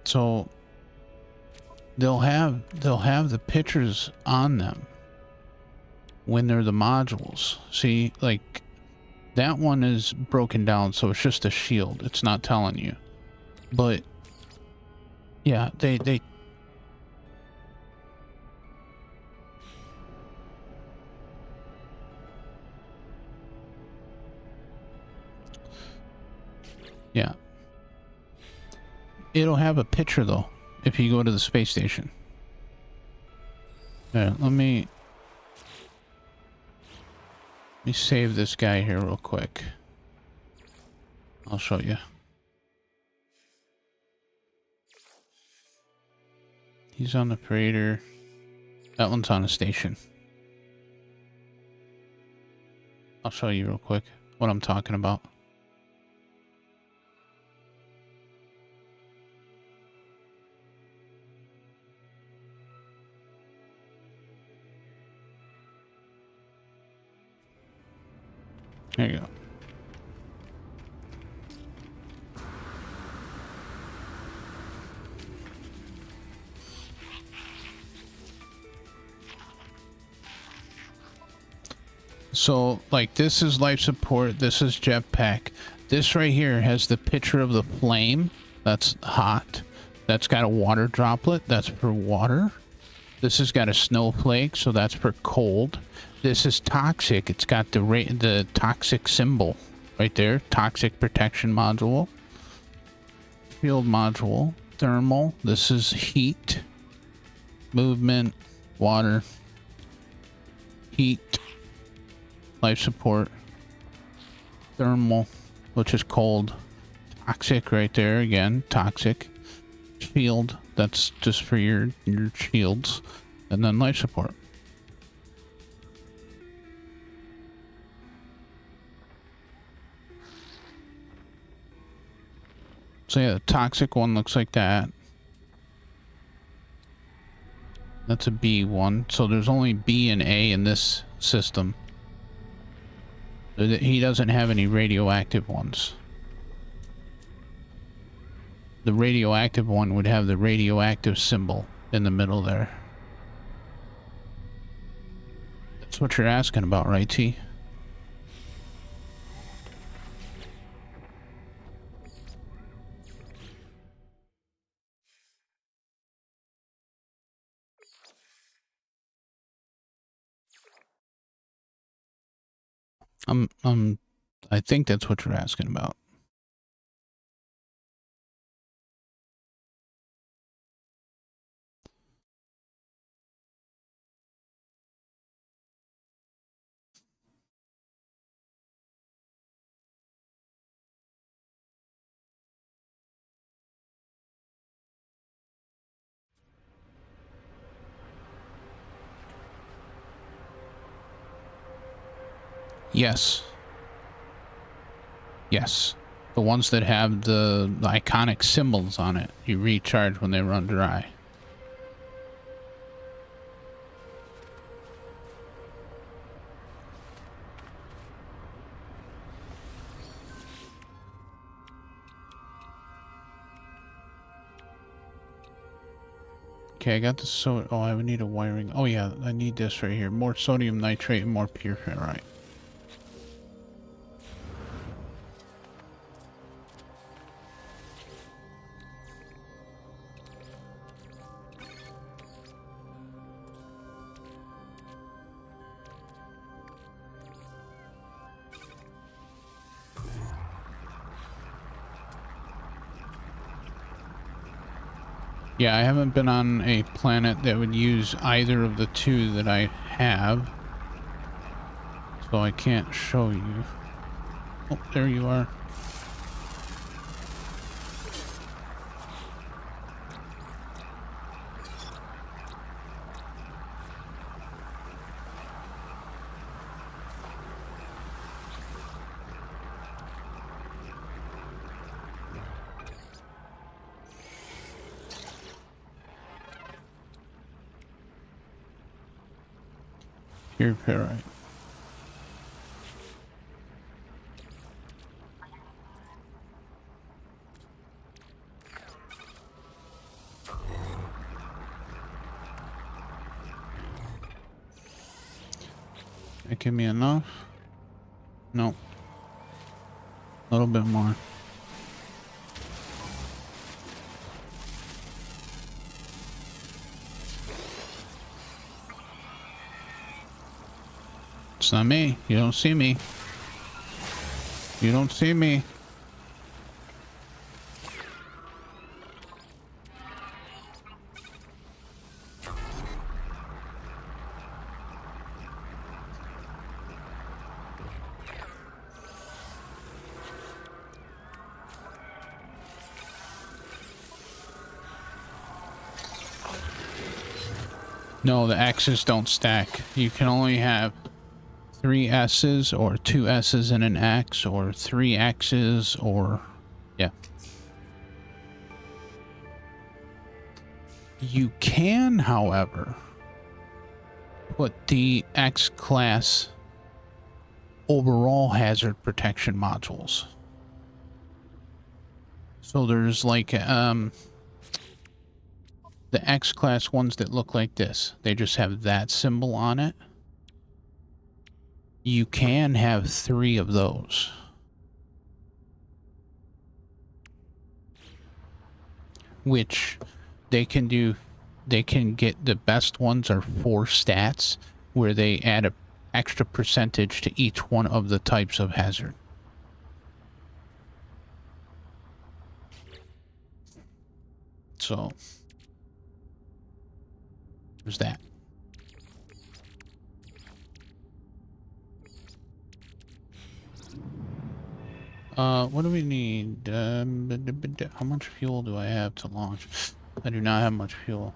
So they'll have the pictures on them when they're the modules. See, like that one is broken down, so it's just a shield. It's not telling you. But yeah, they yeah. It'll have a picture though if you go to the space station. Yeah, let me save this guy here real quick. I'll show you. He's on the freighter. That one's on a station. I'll show you real quick what I'm talking about. There you go. So, like, this is life support, this is jetpack. This right here has the picture of the flame. That's hot. That's got a water droplet. That's for water. This has got a snowflake, so that's for cold. This is toxic. It's got the toxic symbol right there. Toxic protection module. Field module. Thermal. This is heat. Movement. Water. Heat. Life support. Thermal, which is cold. Toxic right there again. Toxic. Shield. That's just for your shields. And then life support. So yeah, the toxic one looks like that. That's a B one. So there's only B and A in this system. He doesn't have any radioactive ones. The radioactive one would have the radioactive symbol in the middle there. That's what you're asking about, right, T? I think that's what you're asking about. Yes. Yes. The ones that have the iconic symbols on it, you recharge when they run dry. Okay, I got this. So, oh, I would need a wiring. Oh yeah, I need this right here. More sodium nitrate and more pure ferrite. Yeah, I haven't been on a planet that would use either of the two that I have, so I can't show you. Oh, there you are. Pure ferrite. That give me enough? No. A little bit more. It's not me. You don't see me. You don't see me. No, the X's don't stack. You can only have 3 S's or 2 S's and an X, or 3 X's, or yeah. You can, however, put the X class overall hazard protection modules. So there's like the X class ones that look like this. They just have that symbol on it. You can have 3 of those. Which they can do. They can get, the best ones are 4 stats where they add a extra percentage to each one of the types of hazard. So there's that. What do we need? How much fuel do I have to launch? I do not have much fuel.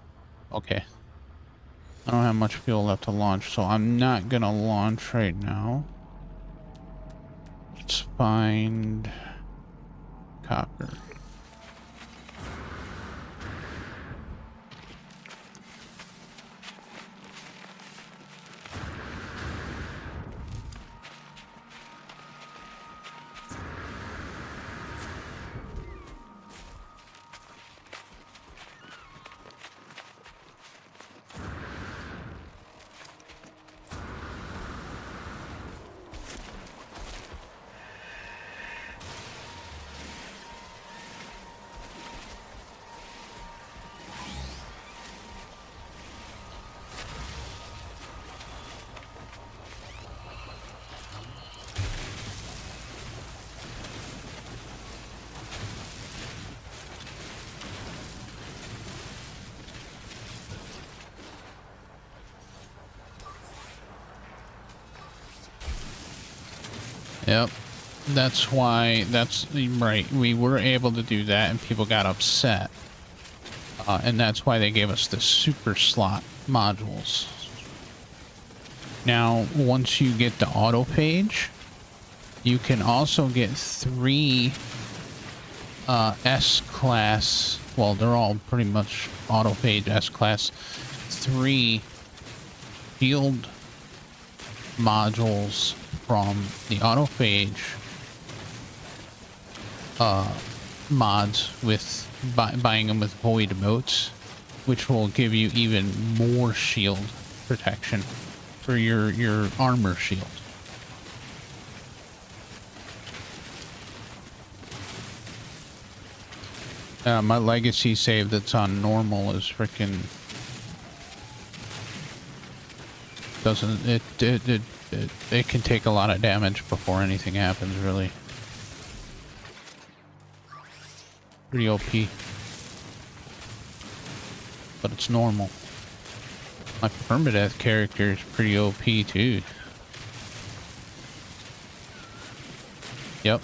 Okay. I don't have much fuel left to launch, so I'm not gonna launch right now. Let's find copper. Yep. That's why, that's right. We were able to do that and people got upset. And that's why they gave us the super slot modules. Now, once you get the auto page, you can also get 3 S-class, well, they're all pretty much auto page S-class, 3 field modules from the autophage mods with buying them with void emotes, which will give you even more shield protection for your armor shield. My legacy save that's on normal is freaking doesn't it can take a lot of damage before anything happens, really. Pretty OP. But it's normal. My permadeath character is pretty OP too. Yep.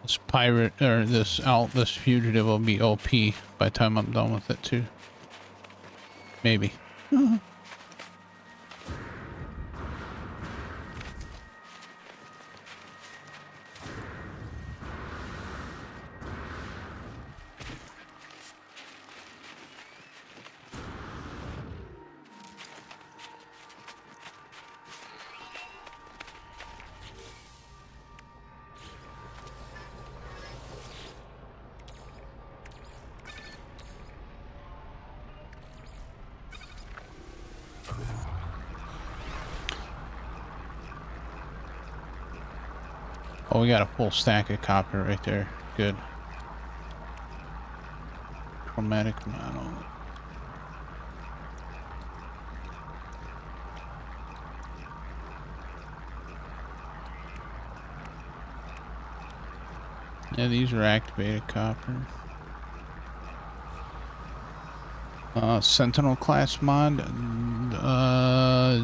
This pirate, or this fugitive will be OP by the time I'm done with it too. Maybe. Oh, we got a full stack of copper right there. Good. Chromatic model. Yeah, these are activated copper. Sentinel class mod.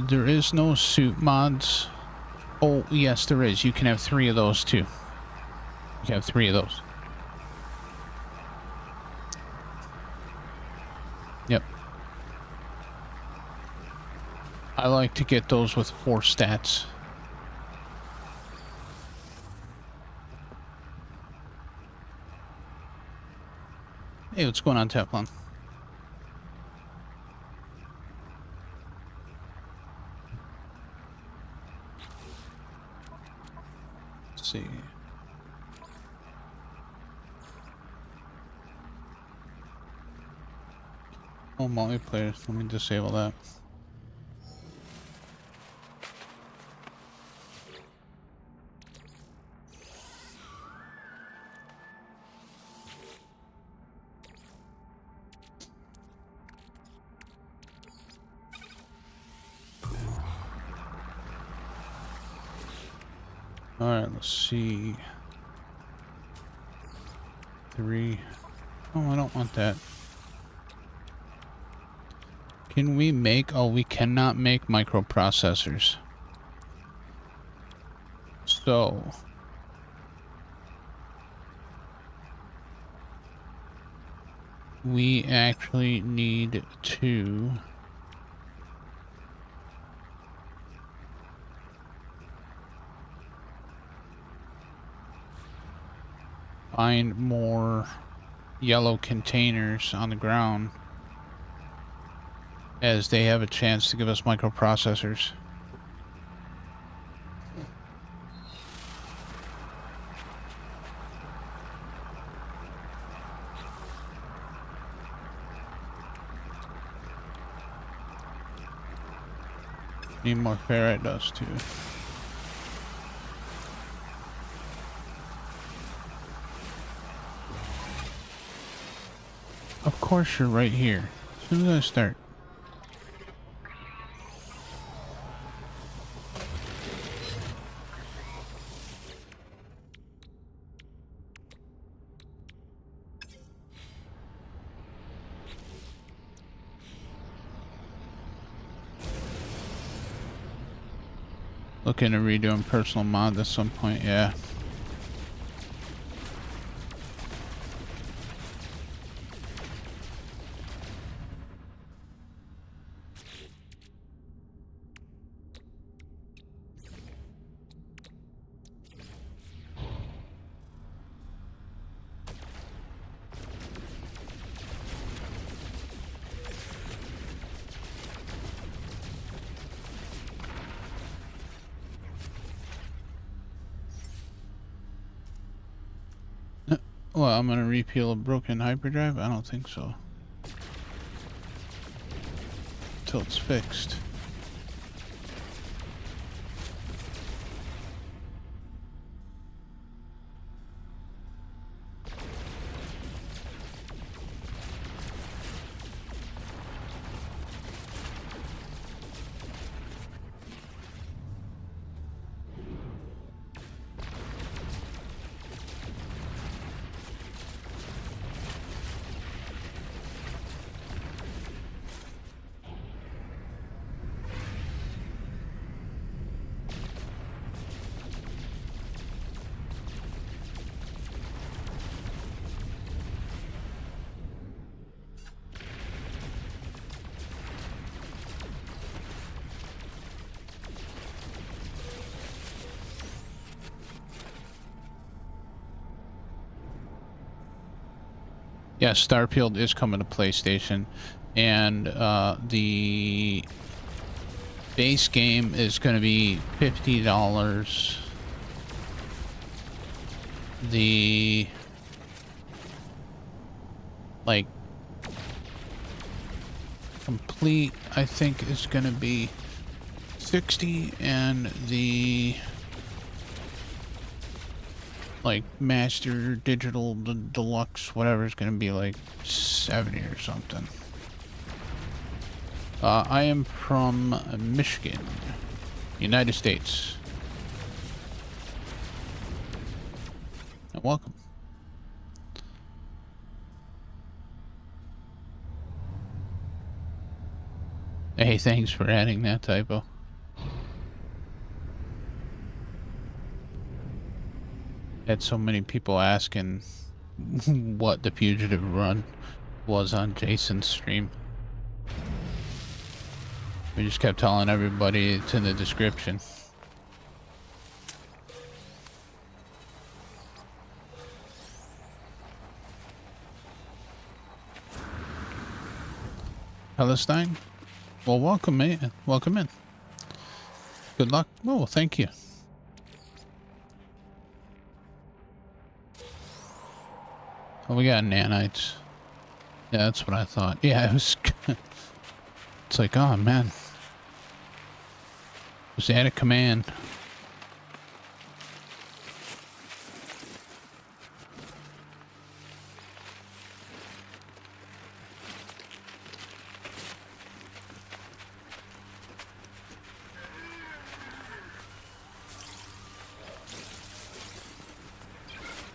There is no suit mods. Oh, yes, there is. You can have 3 of those, too. You can have 3 of those. Yep. I like to get those with 4 stats. Hey, what's going on, Teflon? See. Oh, multiplayer. Let me disable that. Alright, let's see. 3. Oh, I don't want that. Can we make... Oh, we cannot make microprocessors. So... we actually need to... find more yellow containers on the ground, as they have a chance to give us microprocessors. Need more ferrite dust too. Of course you're right here. As soon as I start. Looking at redoing personal mod at some point, yeah. Well, I'm gonna repeal a broken hyperdrive? I don't think so. Till it's fixed. Yeah, Starfield is coming to PlayStation, and the base game is going to be $50. The like complete, I think, is going to be 60, and the like master digital deluxe whatever is going to be like 70 or something. I am from Michigan, United States. Welcome. Hey, thanks for adding that typo. Had so many people asking what the Fugitive run was on Jason's stream. We just kept telling everybody it's in the description. Palestine? Well, welcome in. Welcome in. Good luck. Oh, thank you. Oh, we got nanites. Yeah, that's what I thought. Yeah, it was... It's like, oh, man. Just add a command.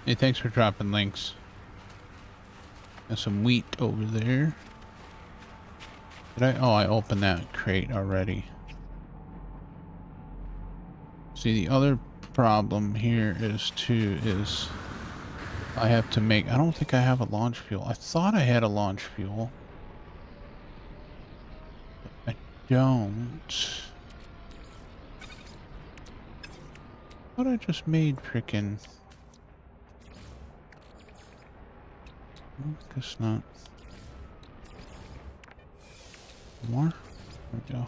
Hey, thanks for dropping links. Got some wheat over there. Did I? Oh, I opened that crate already. See, the other problem here is I have to make... I don't think I have a launch fuel. I thought I had a launch fuel. But I don't. I thought I just made frickin'... Guess not. More? There we go.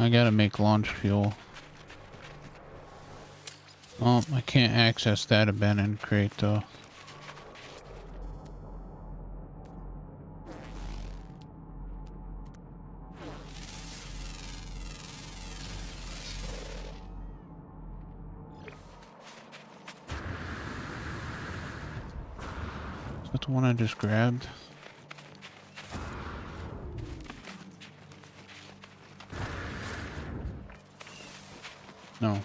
I gotta make launch fuel. Oh, I can't access that abandoned crate though. that the one I just grabbed? No.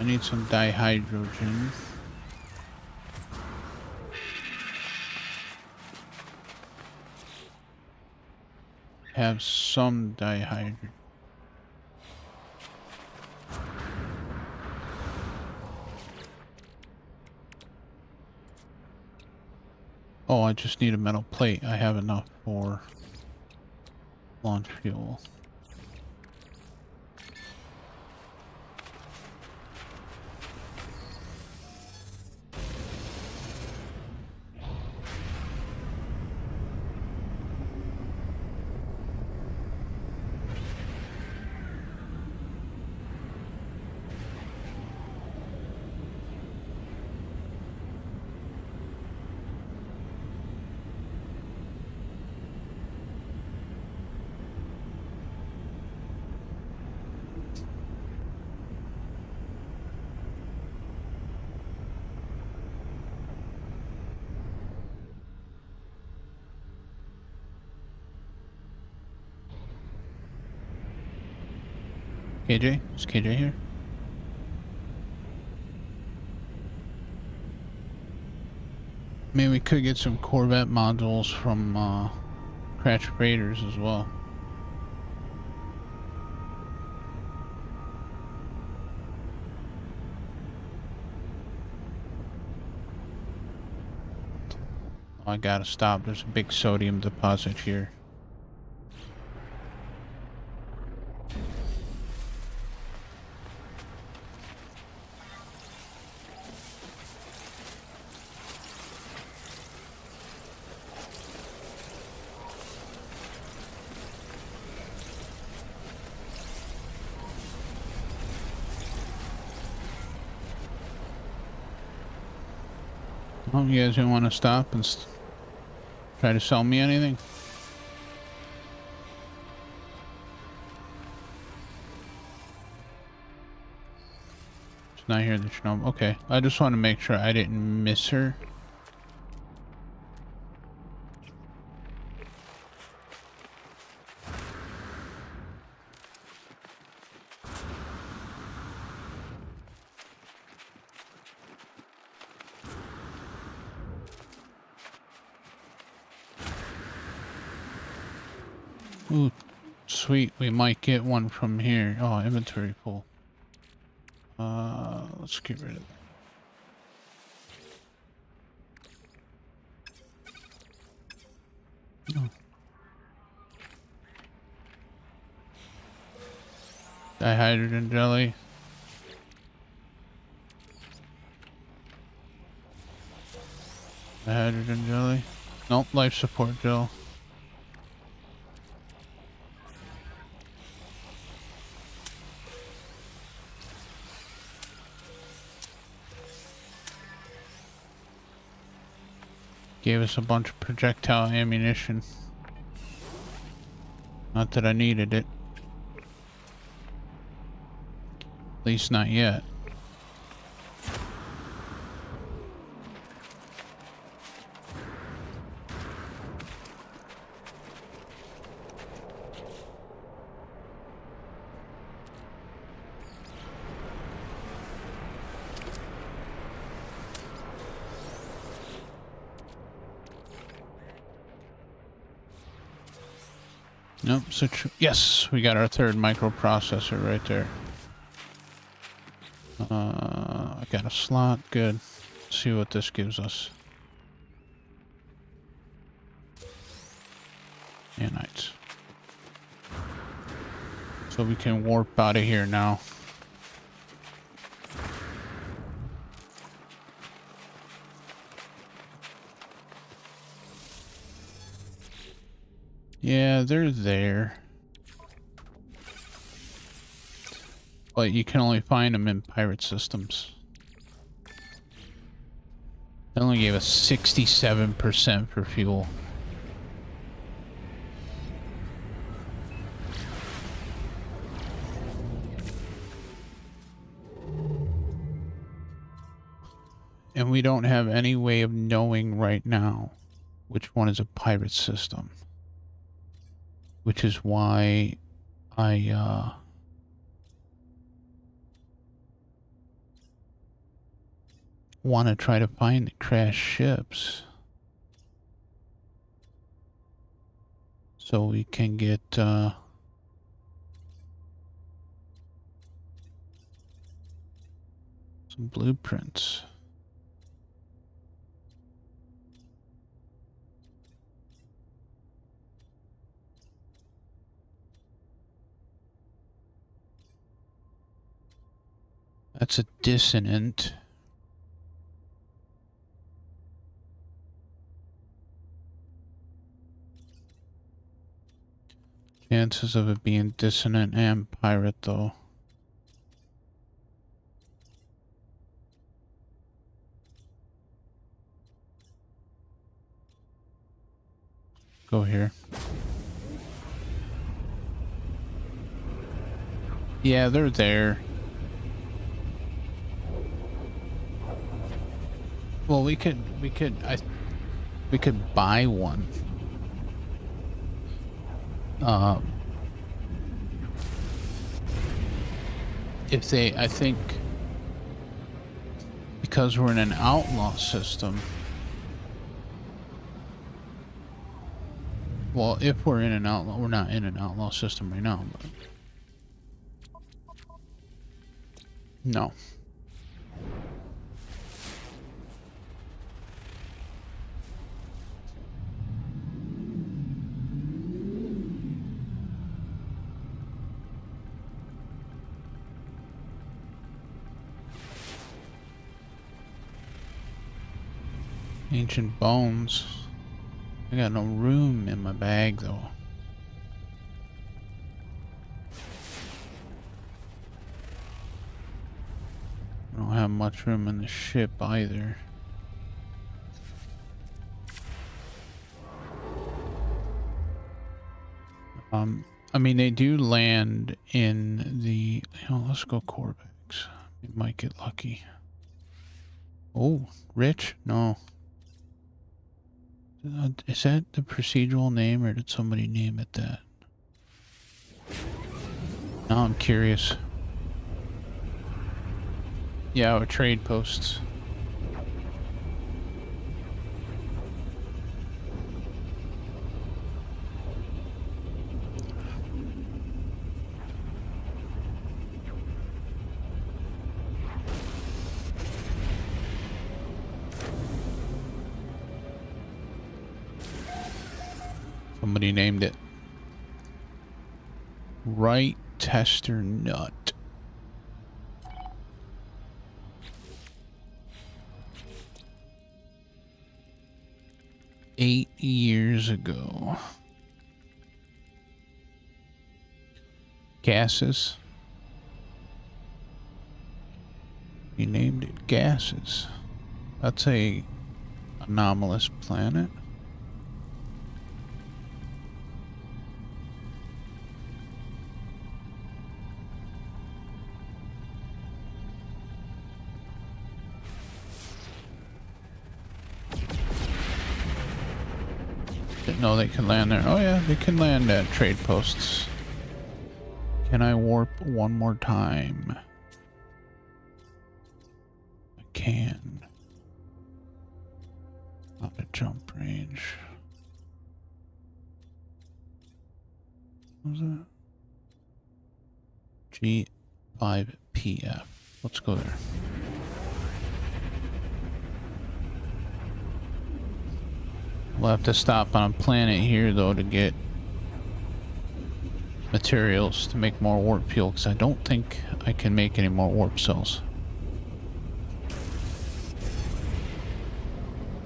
I need some dihydrogen. Have some dihydrogen. Oh, I just need a metal plate. I have enough for launch fuel. KJ? Is KJ here? Maybe we could get some Corvette modules from Crash Raiders as well. Oh, I gotta stop. There's a big sodium deposit here. Oh, you guys didn't want to stop and try to sell me anything? It's not here that you know. Okay, I just want to make sure I didn't miss her. Ooh, sweet. We might get one from here. Oh, inventory full. Let's get rid of that. Oh. Dihydrogen jelly. Dihydrogen jelly. Nope, life support gel. Gave us a bunch of projectile ammunition. Not that I needed it. At least not yet. Nope, yes, we got our third microprocessor right there. I got a slot, good. Let's see what this gives us. Nanites. So we can warp out of here now. Yeah, they're there. but you can only find them in pirate systems. They only gave us 67% for fuel. And we don't have any way of knowing right now which one is a pirate system. Which is why I want to try to find the crashed ships so we can get some blueprints. That's a dissonant. Chances of it being dissonant and pirate, though. Go here. Yeah, they're there. Well, we could buy one. If they, I think, because we're in an outlaw system. Well, if we're in an outlaw, we're not in an outlaw system right now, but no. Ancient bones. I got no room in my bag though. I don't have much room in the ship either. I mean, they do land in the, let's go Corvex. We might get lucky. Oh, rich? No. Is that the procedural name, or did somebody name it that? Now I'm curious. Yeah, our trade posts. Somebody named it Right Tester Nut. Eight years ago. Gases. He named it Gases. That's a anomalous planet. Didn't know they could land there. Oh yeah, they can land at trade posts. Can I warp one more time? I can. Not a jump range. What was that? G5PF. Let's go there. We'll have to stop on a planet here though to get materials to make more warp fuel, because I don't think I can make any more warp cells.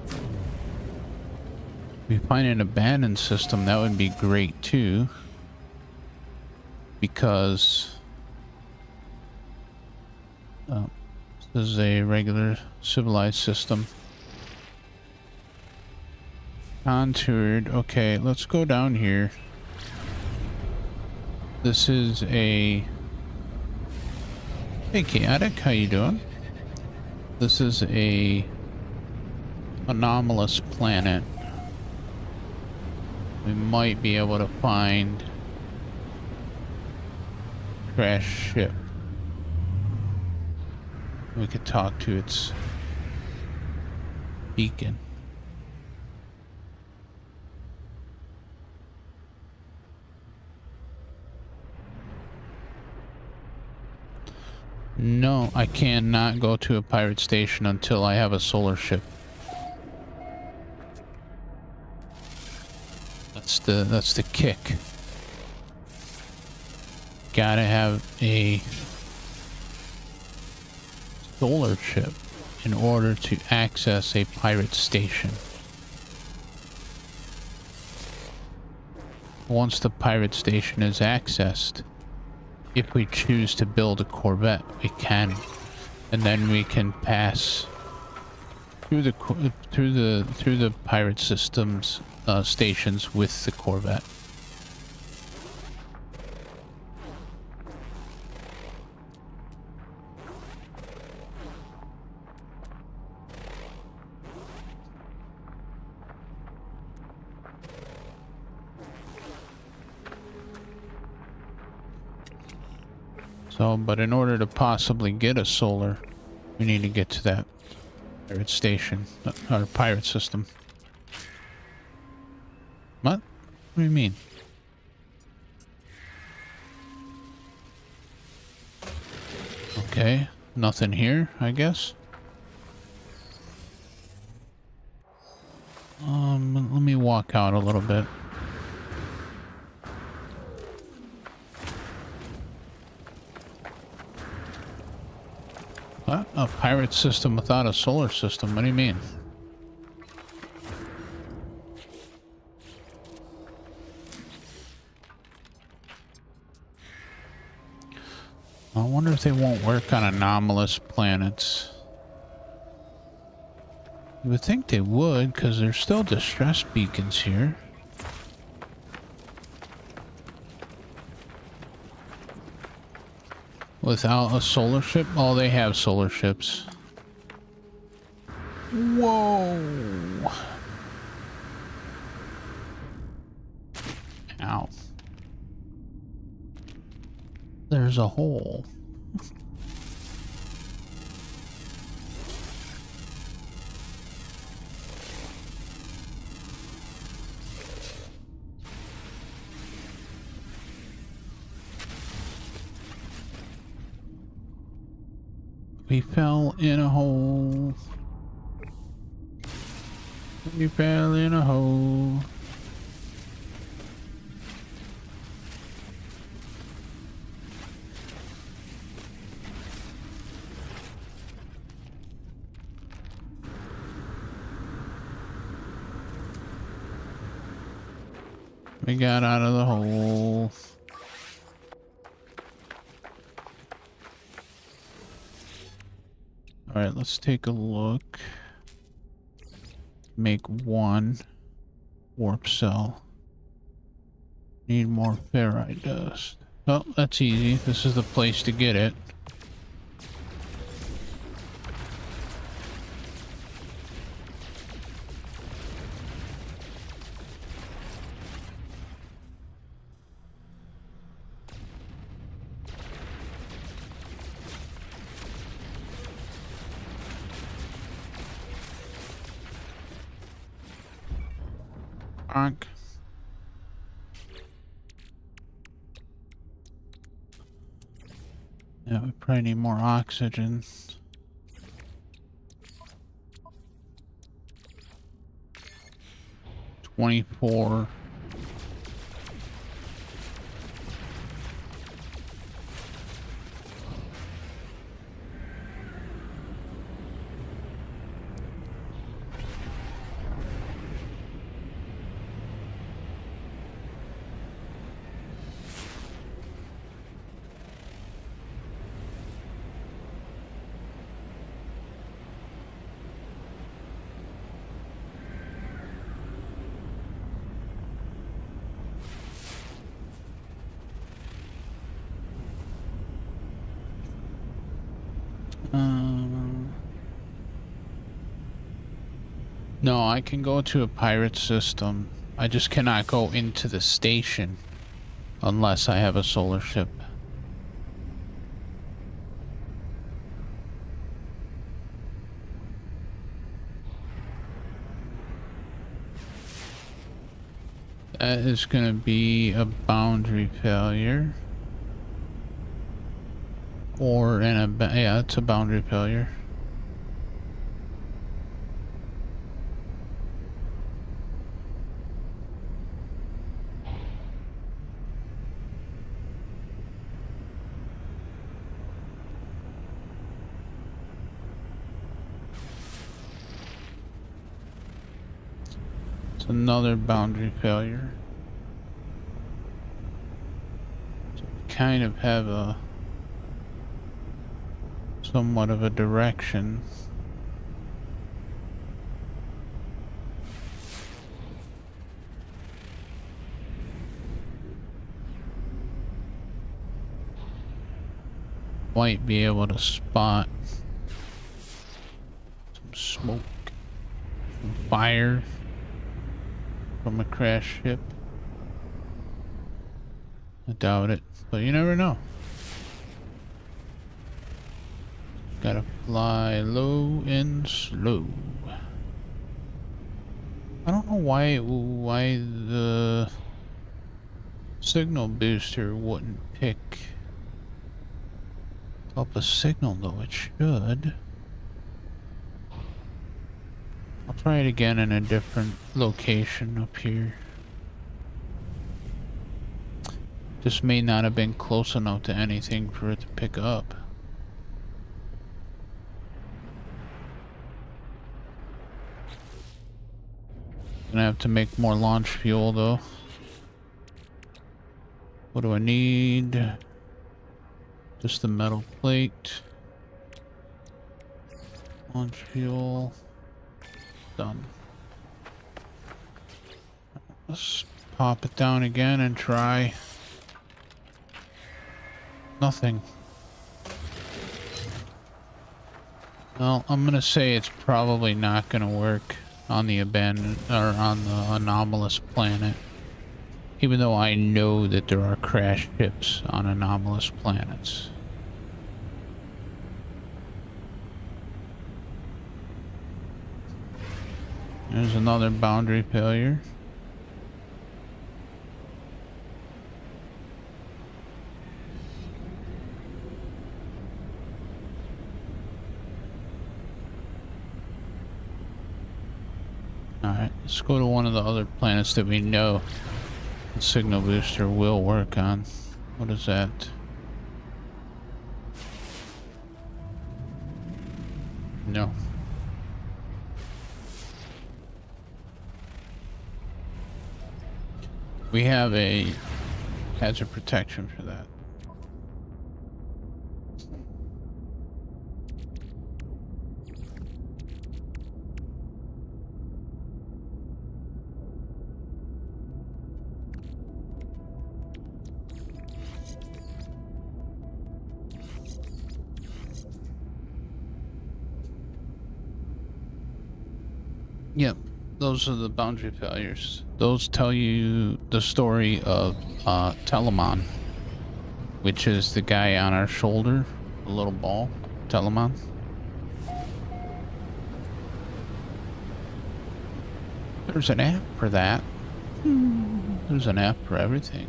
If we find an abandoned system, that would be great too, because This is a regular civilized system. Contoured. Okay, let's go down here. This is a... Hey, Chaotic, how you doing? This is a anomalous planet. We might be able to find crash ship. We could talk to its beacon. No, I cannot go to a pirate station until I have a solar ship. That's the kick. Gotta have a solar ship in order to access a pirate station. Once the pirate station is accessed, if we choose to build a corvette, we can, and then we can pass through the pirate systems stations with the corvette. So, but in order to possibly get a solar, we need to get to that pirate station, or pirate system. What? What do you mean? Okay, nothing here, I guess. Let me walk out a little bit. What? A pirate system without a solar system? What do you mean? I wonder if they won't work on anomalous planets. You would think they would, because there's still distress beacons here. Without a solar ship? Oh, they have solar ships. Whoa! Ow. There's a hole. We fell in a hole. We fell in a hole. We got out of the hole. All right, let's take a look. Make one warp cell. Need more ferrite dust. Oh, that's easy. This is the place to get it. Bonk. Yeah, we probably need more oxygen. $24. No, I can go to a pirate system. I just cannot go into the station unless I have a solar ship. That is going to be a boundary failure. Or yeah, it's a boundary failure. It's another boundary failure. So we kind of have a somewhat of a direction. Might be able to spot some smoke, some fire from a crash ship. I doubt it, but you never know. Gotta fly low and slow. I don't know why the signal booster wouldn't pick up a signal, though it should. I'll try it again in a different location up here. This may not have been close enough to anything for it to pick up. Gonna have to make more launch fuel though. What do I need? Just the metal plate. Launch fuel. Done. Let's pop it down again and try. Nothing. Well, I'm gonna say it's probably not gonna work on the abandoned or on the anomalous planet, even though I know that there are crash ships on anomalous planets. There's another boundary failure. Alright, let's go to one of the other planets that we know the signal booster will work on. What is that? No. We have a hazard protection for that. Yep, those are the boundary failures. Those tell you the story of Telemon, which is the guy on our shoulder, the little ball, Telemon. There's an app for that. There's an app for everything.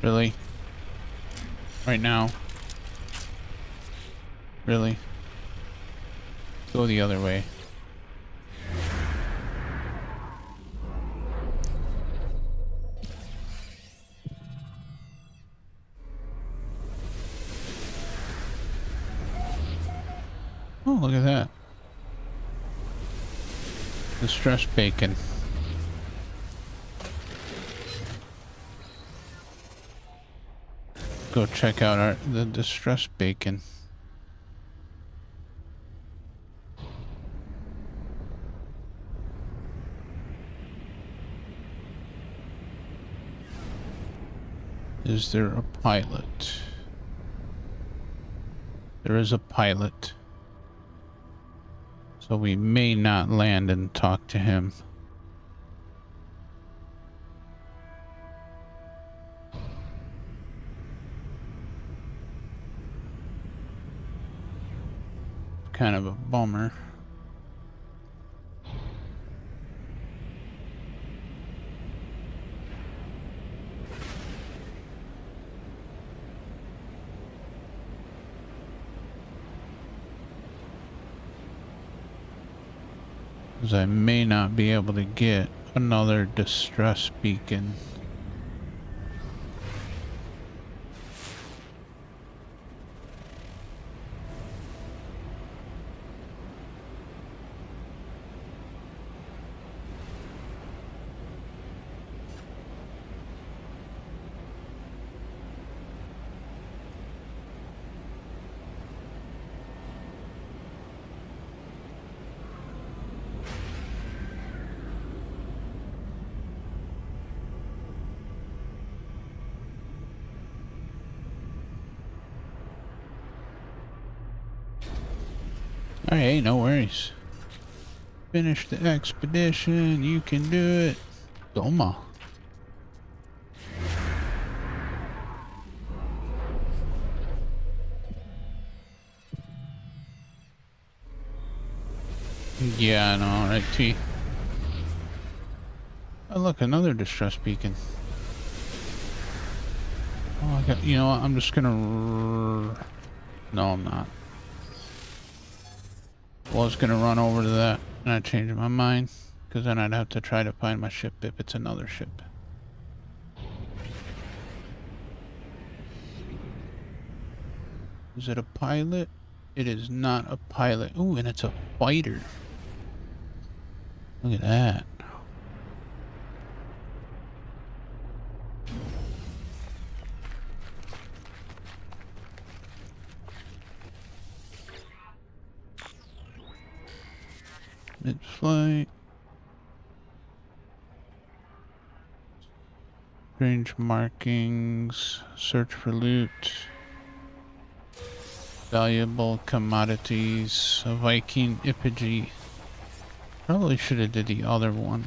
Really? Right now? Really? Go the other way. Oh, look at that. Distressed bacon. Go check out the distress beacon. Is there a pilot? There is a pilot. So we may not land and talk to him. Kind of a bummer. Because I may not be able to get another distress beacon. Alright, no worries. Finish the expedition. You can do it. Doma. Yeah, I know, right, T. Oh, look, another distress beacon. Oh, I got, you know what? I'm just gonna... No, I'm not. Well, I was gonna run over to that, and I changed my mind, because then I'd have to try to find my ship if it's another ship. Is it a pilot? It is not a pilot. Ooh, and it's a fighter. Look at that. Mid-flight. Strange markings. Search for loot. Valuable commodities. A Viking effigy. Probably should have did the other one.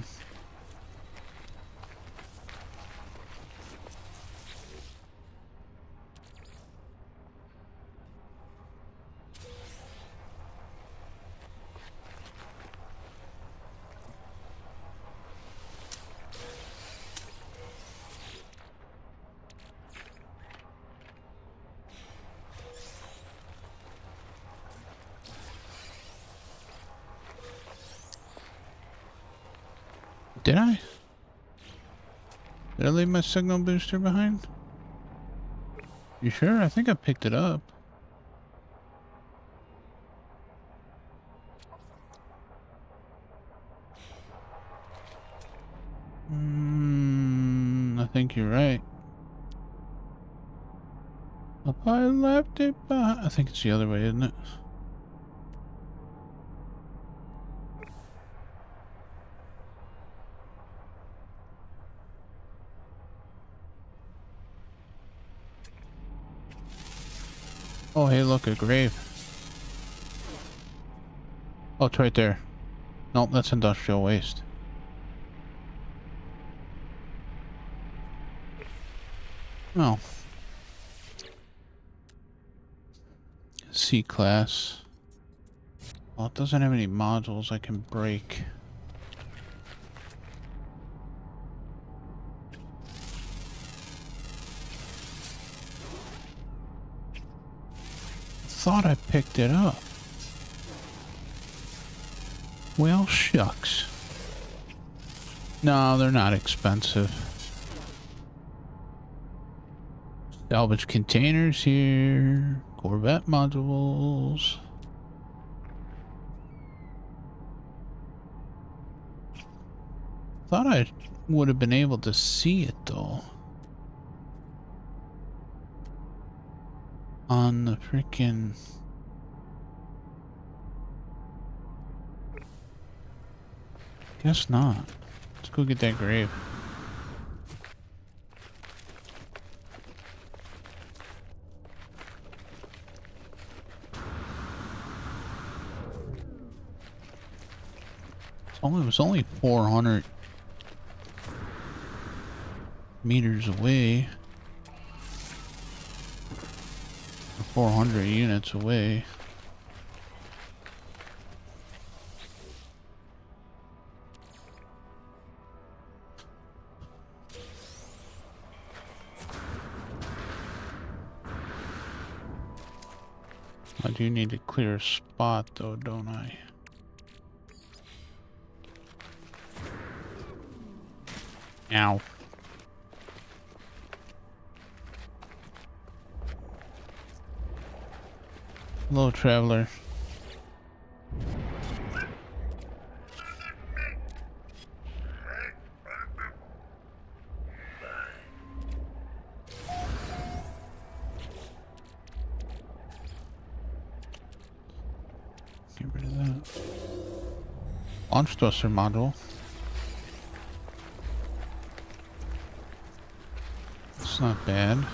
Did I? Did I leave my signal booster behind? You sure? I think I picked it up. I think you're right. If I left it behind... I think it's the other way, isn't it? Oh, hey, look, a grave. Oh, it's right there. Nope, that's industrial waste. Oh. C-class. Well, it doesn't have any modules I can break. Thought I picked it up. Well, shucks. No, they're not expensive. Salvage containers here. Corvette modules. Thought I would have been able to see it though. on the freaking... Guess not. Let's go get that grave. It was only 400 meters away. 400 units away. I do need to clear a spot though, don't I? Ow. Hello, traveler. Get rid of that. Launch thruster module. It's not bad.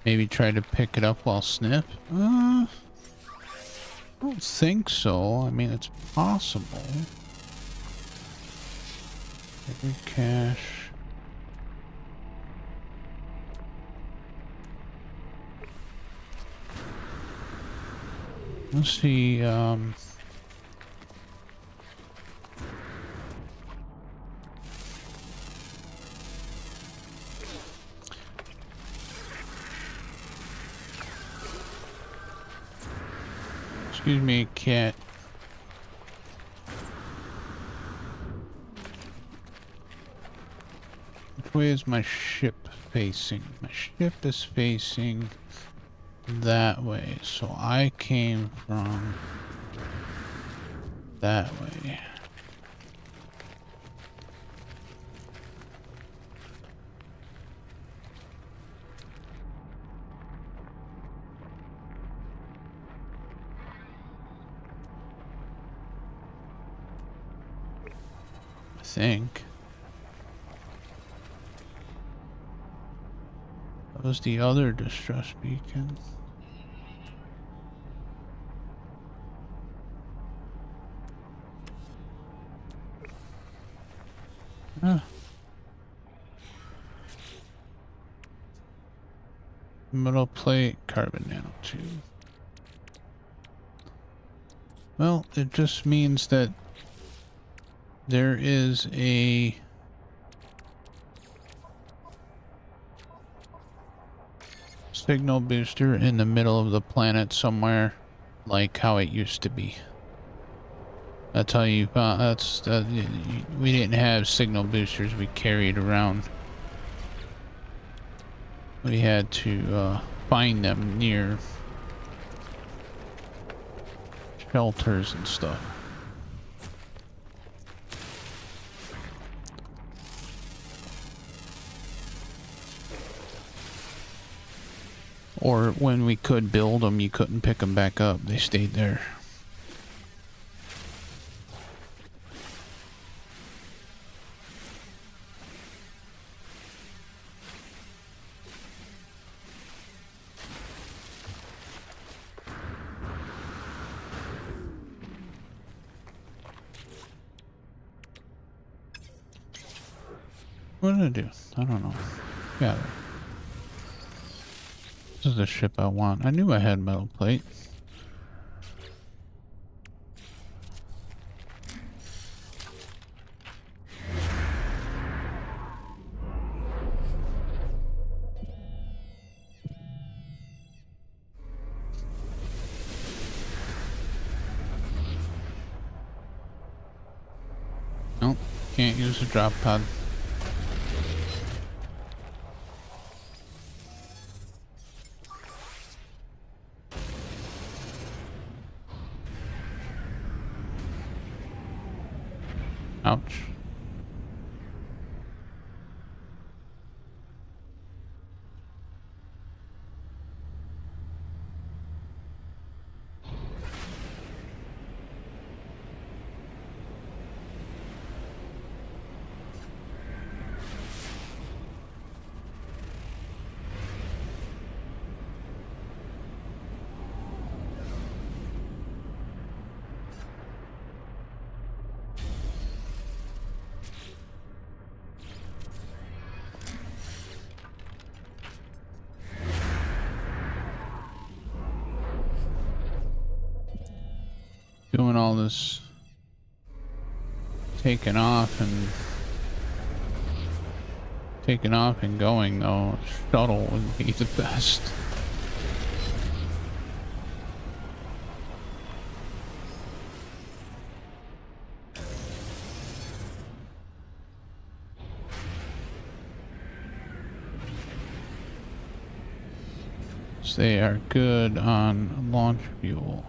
Maybe try to pick it up while sniff? I don't think so. I mean, it's possible. Every cache. Let's see, excuse me, cat. Which way is my ship facing? My ship is facing that way, so I came from that way. I think. That was the other distress beacon. Ah. Metal plate, carbon nanotube. Well, it just means that there is a signal booster in the middle of the planet somewhere, like how it used to be. That's how you found. We didn't have signal boosters we carried around. We had to find them near shelters and stuff. Or when we could build them, you couldn't pick them back up. They stayed there. What did I do? I don't know. Got it. This is the ship I want. I knew I had metal plate. Nope, can't use the drop pod. Ouch. Doing all this taking off and going, though, shuttle would be the best. They are good on launch fuel.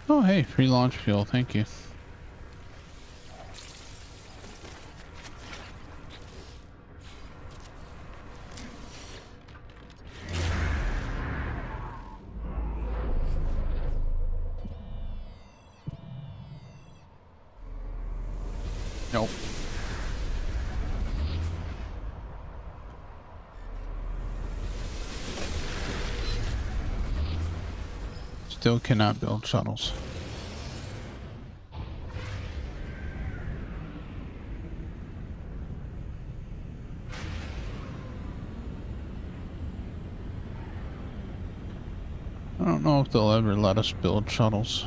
Oh, hey, free launch fuel, thank you. Nope. Still cannot build shuttles. I don't know if they'll ever let us build shuttles.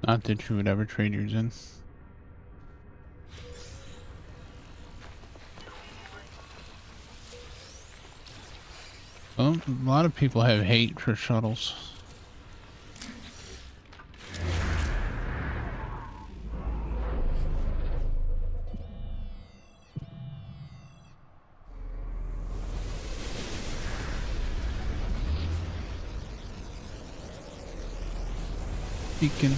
Not that you would ever trade yours in. Well, a lot of people have hate for shuttles. Beacon.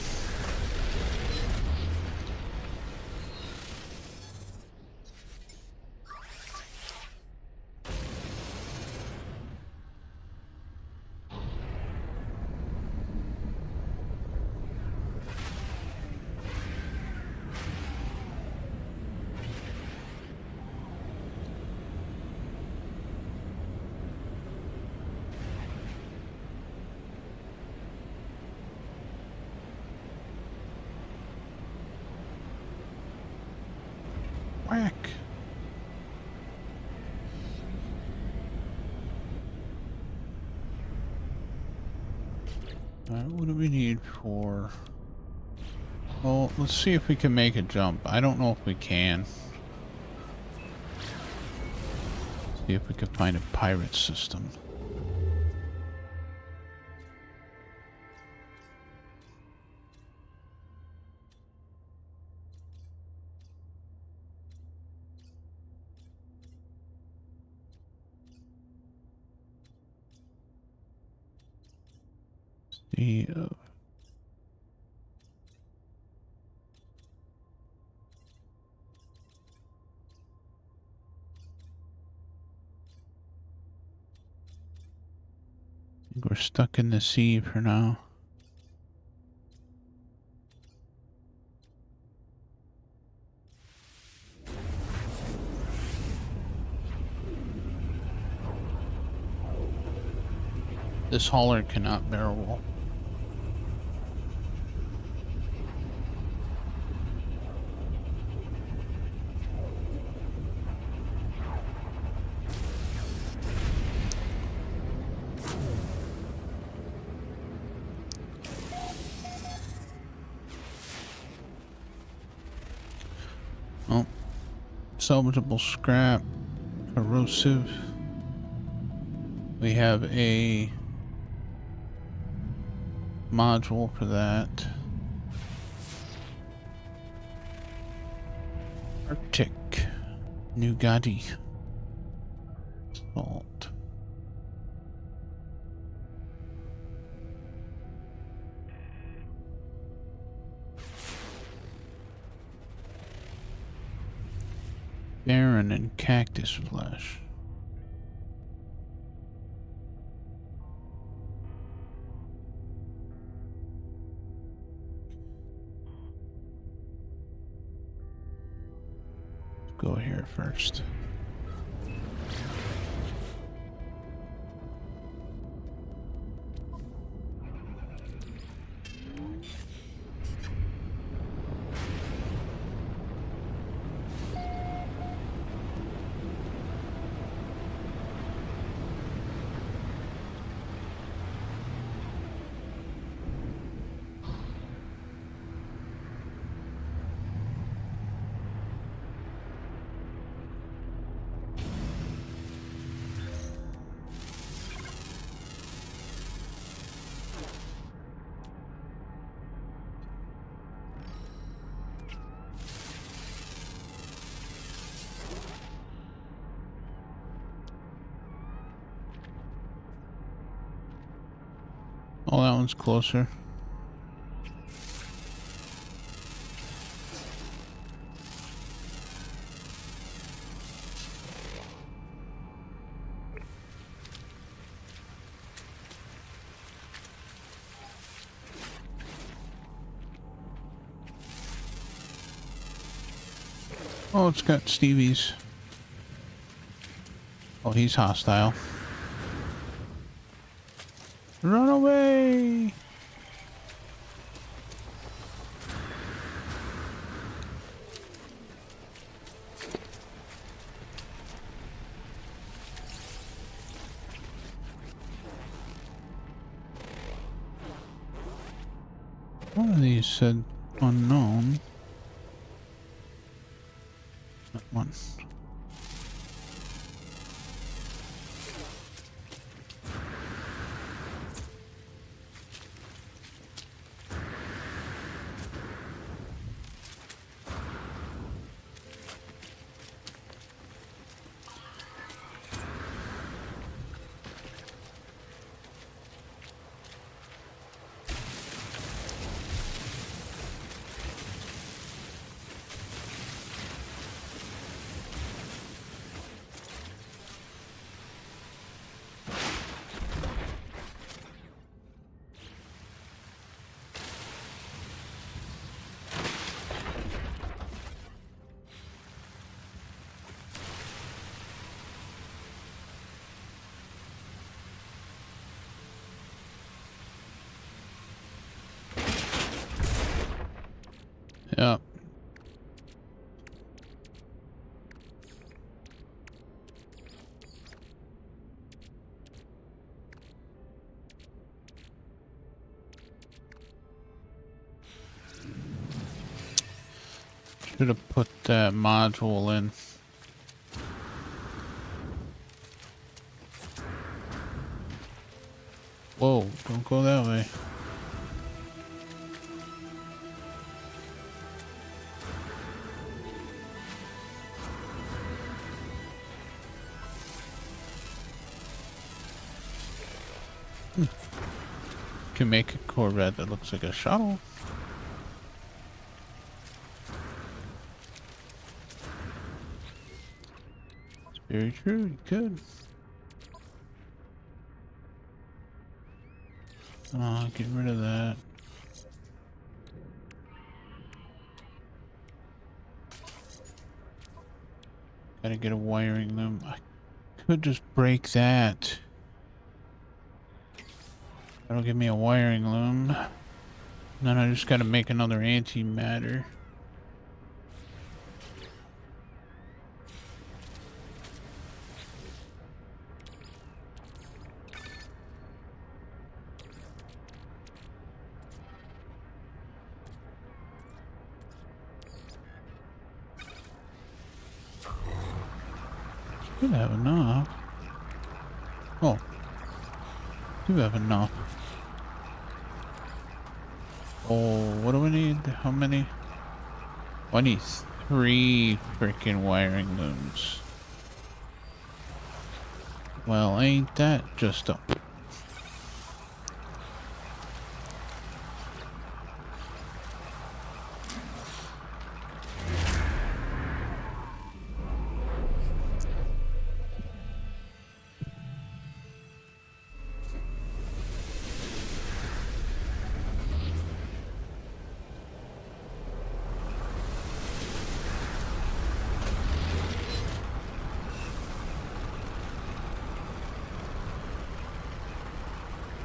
Whack. What do we need for... Well, let's see if we can make a jump. I don't know if we can. See if we can find a pirate system. See, we're stuck in the sea for now. This hauler cannot barrel. salvageable scrap, corrosive. We have a module for that. Arctic, Nugatti, salt. Barren and cactus flesh. Go here first. Oh, that one's closer. Oh, it's got Stevie's. Oh, he's hostile. Run away! One of these said unknown. That one. Yeah. Should have put that module in. Whoa, don't go that way. Can make a Corvette that looks like a shuttle. It's very true, you could. Get rid of that. Gotta get a wiring loom. I could just break that. That'll give me a wiring loom. And then I just gotta make another antimatter. Should have enough. Oh, do have enough. Oh, what do we need? How many? Oh, I need 3 freaking wiring looms. Well, ain't that just a...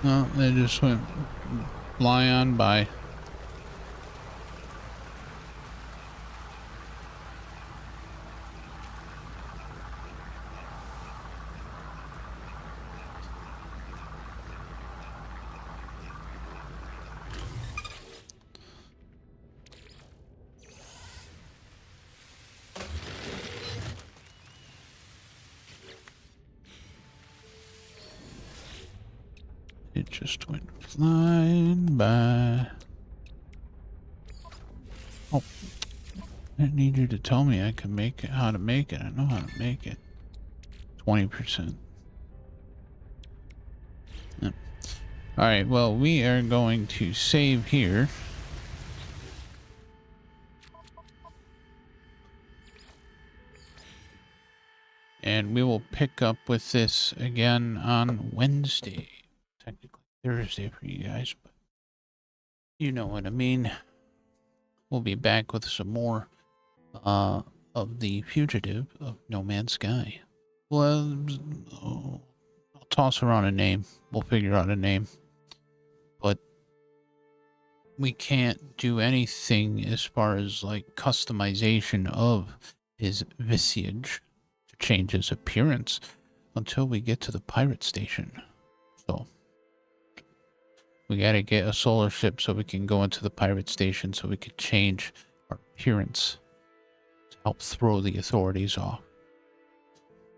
No, they just went fly on by. It just went flying by. Oh, I didn't need you to tell me I can make it, how to make it. I know how to make it. 20%. Yep. Alright, well, we are going to save here. And we will pick up with this again on Wednesday. Technically Thursday for you guys, but you know what I mean. We'll be back with some more of the Fugitive of No Man's Sky. Well, I'll toss around a name. We'll figure out a name. But we can't do anything as far as like customization of his visage to change his appearance until we get to the pirate station. So we gotta get a solar ship so we can go into the pirate station so we could change our appearance to help throw the authorities off.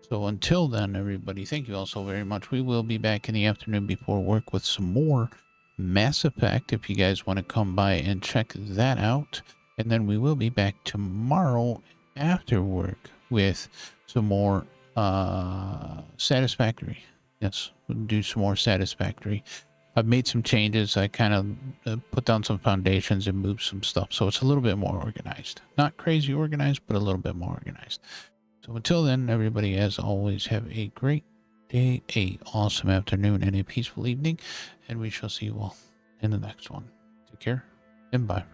So until then, everybody, thank you all so very much. We will be back in the afternoon before work with some more Mass Effect if you guys want to come by and check that out. And then we will be back tomorrow after work with some more Satisfactory. Yes, we'll do some more Satisfactory. I've made some changes. I kind of put down some foundations and moved some stuff. So it's a little bit more organized. Not crazy organized, but a little bit more organized. So until then, everybody, as always, have a great day, a awesome afternoon, and a peaceful evening. And we shall see you all in the next one. Take care and bye for now.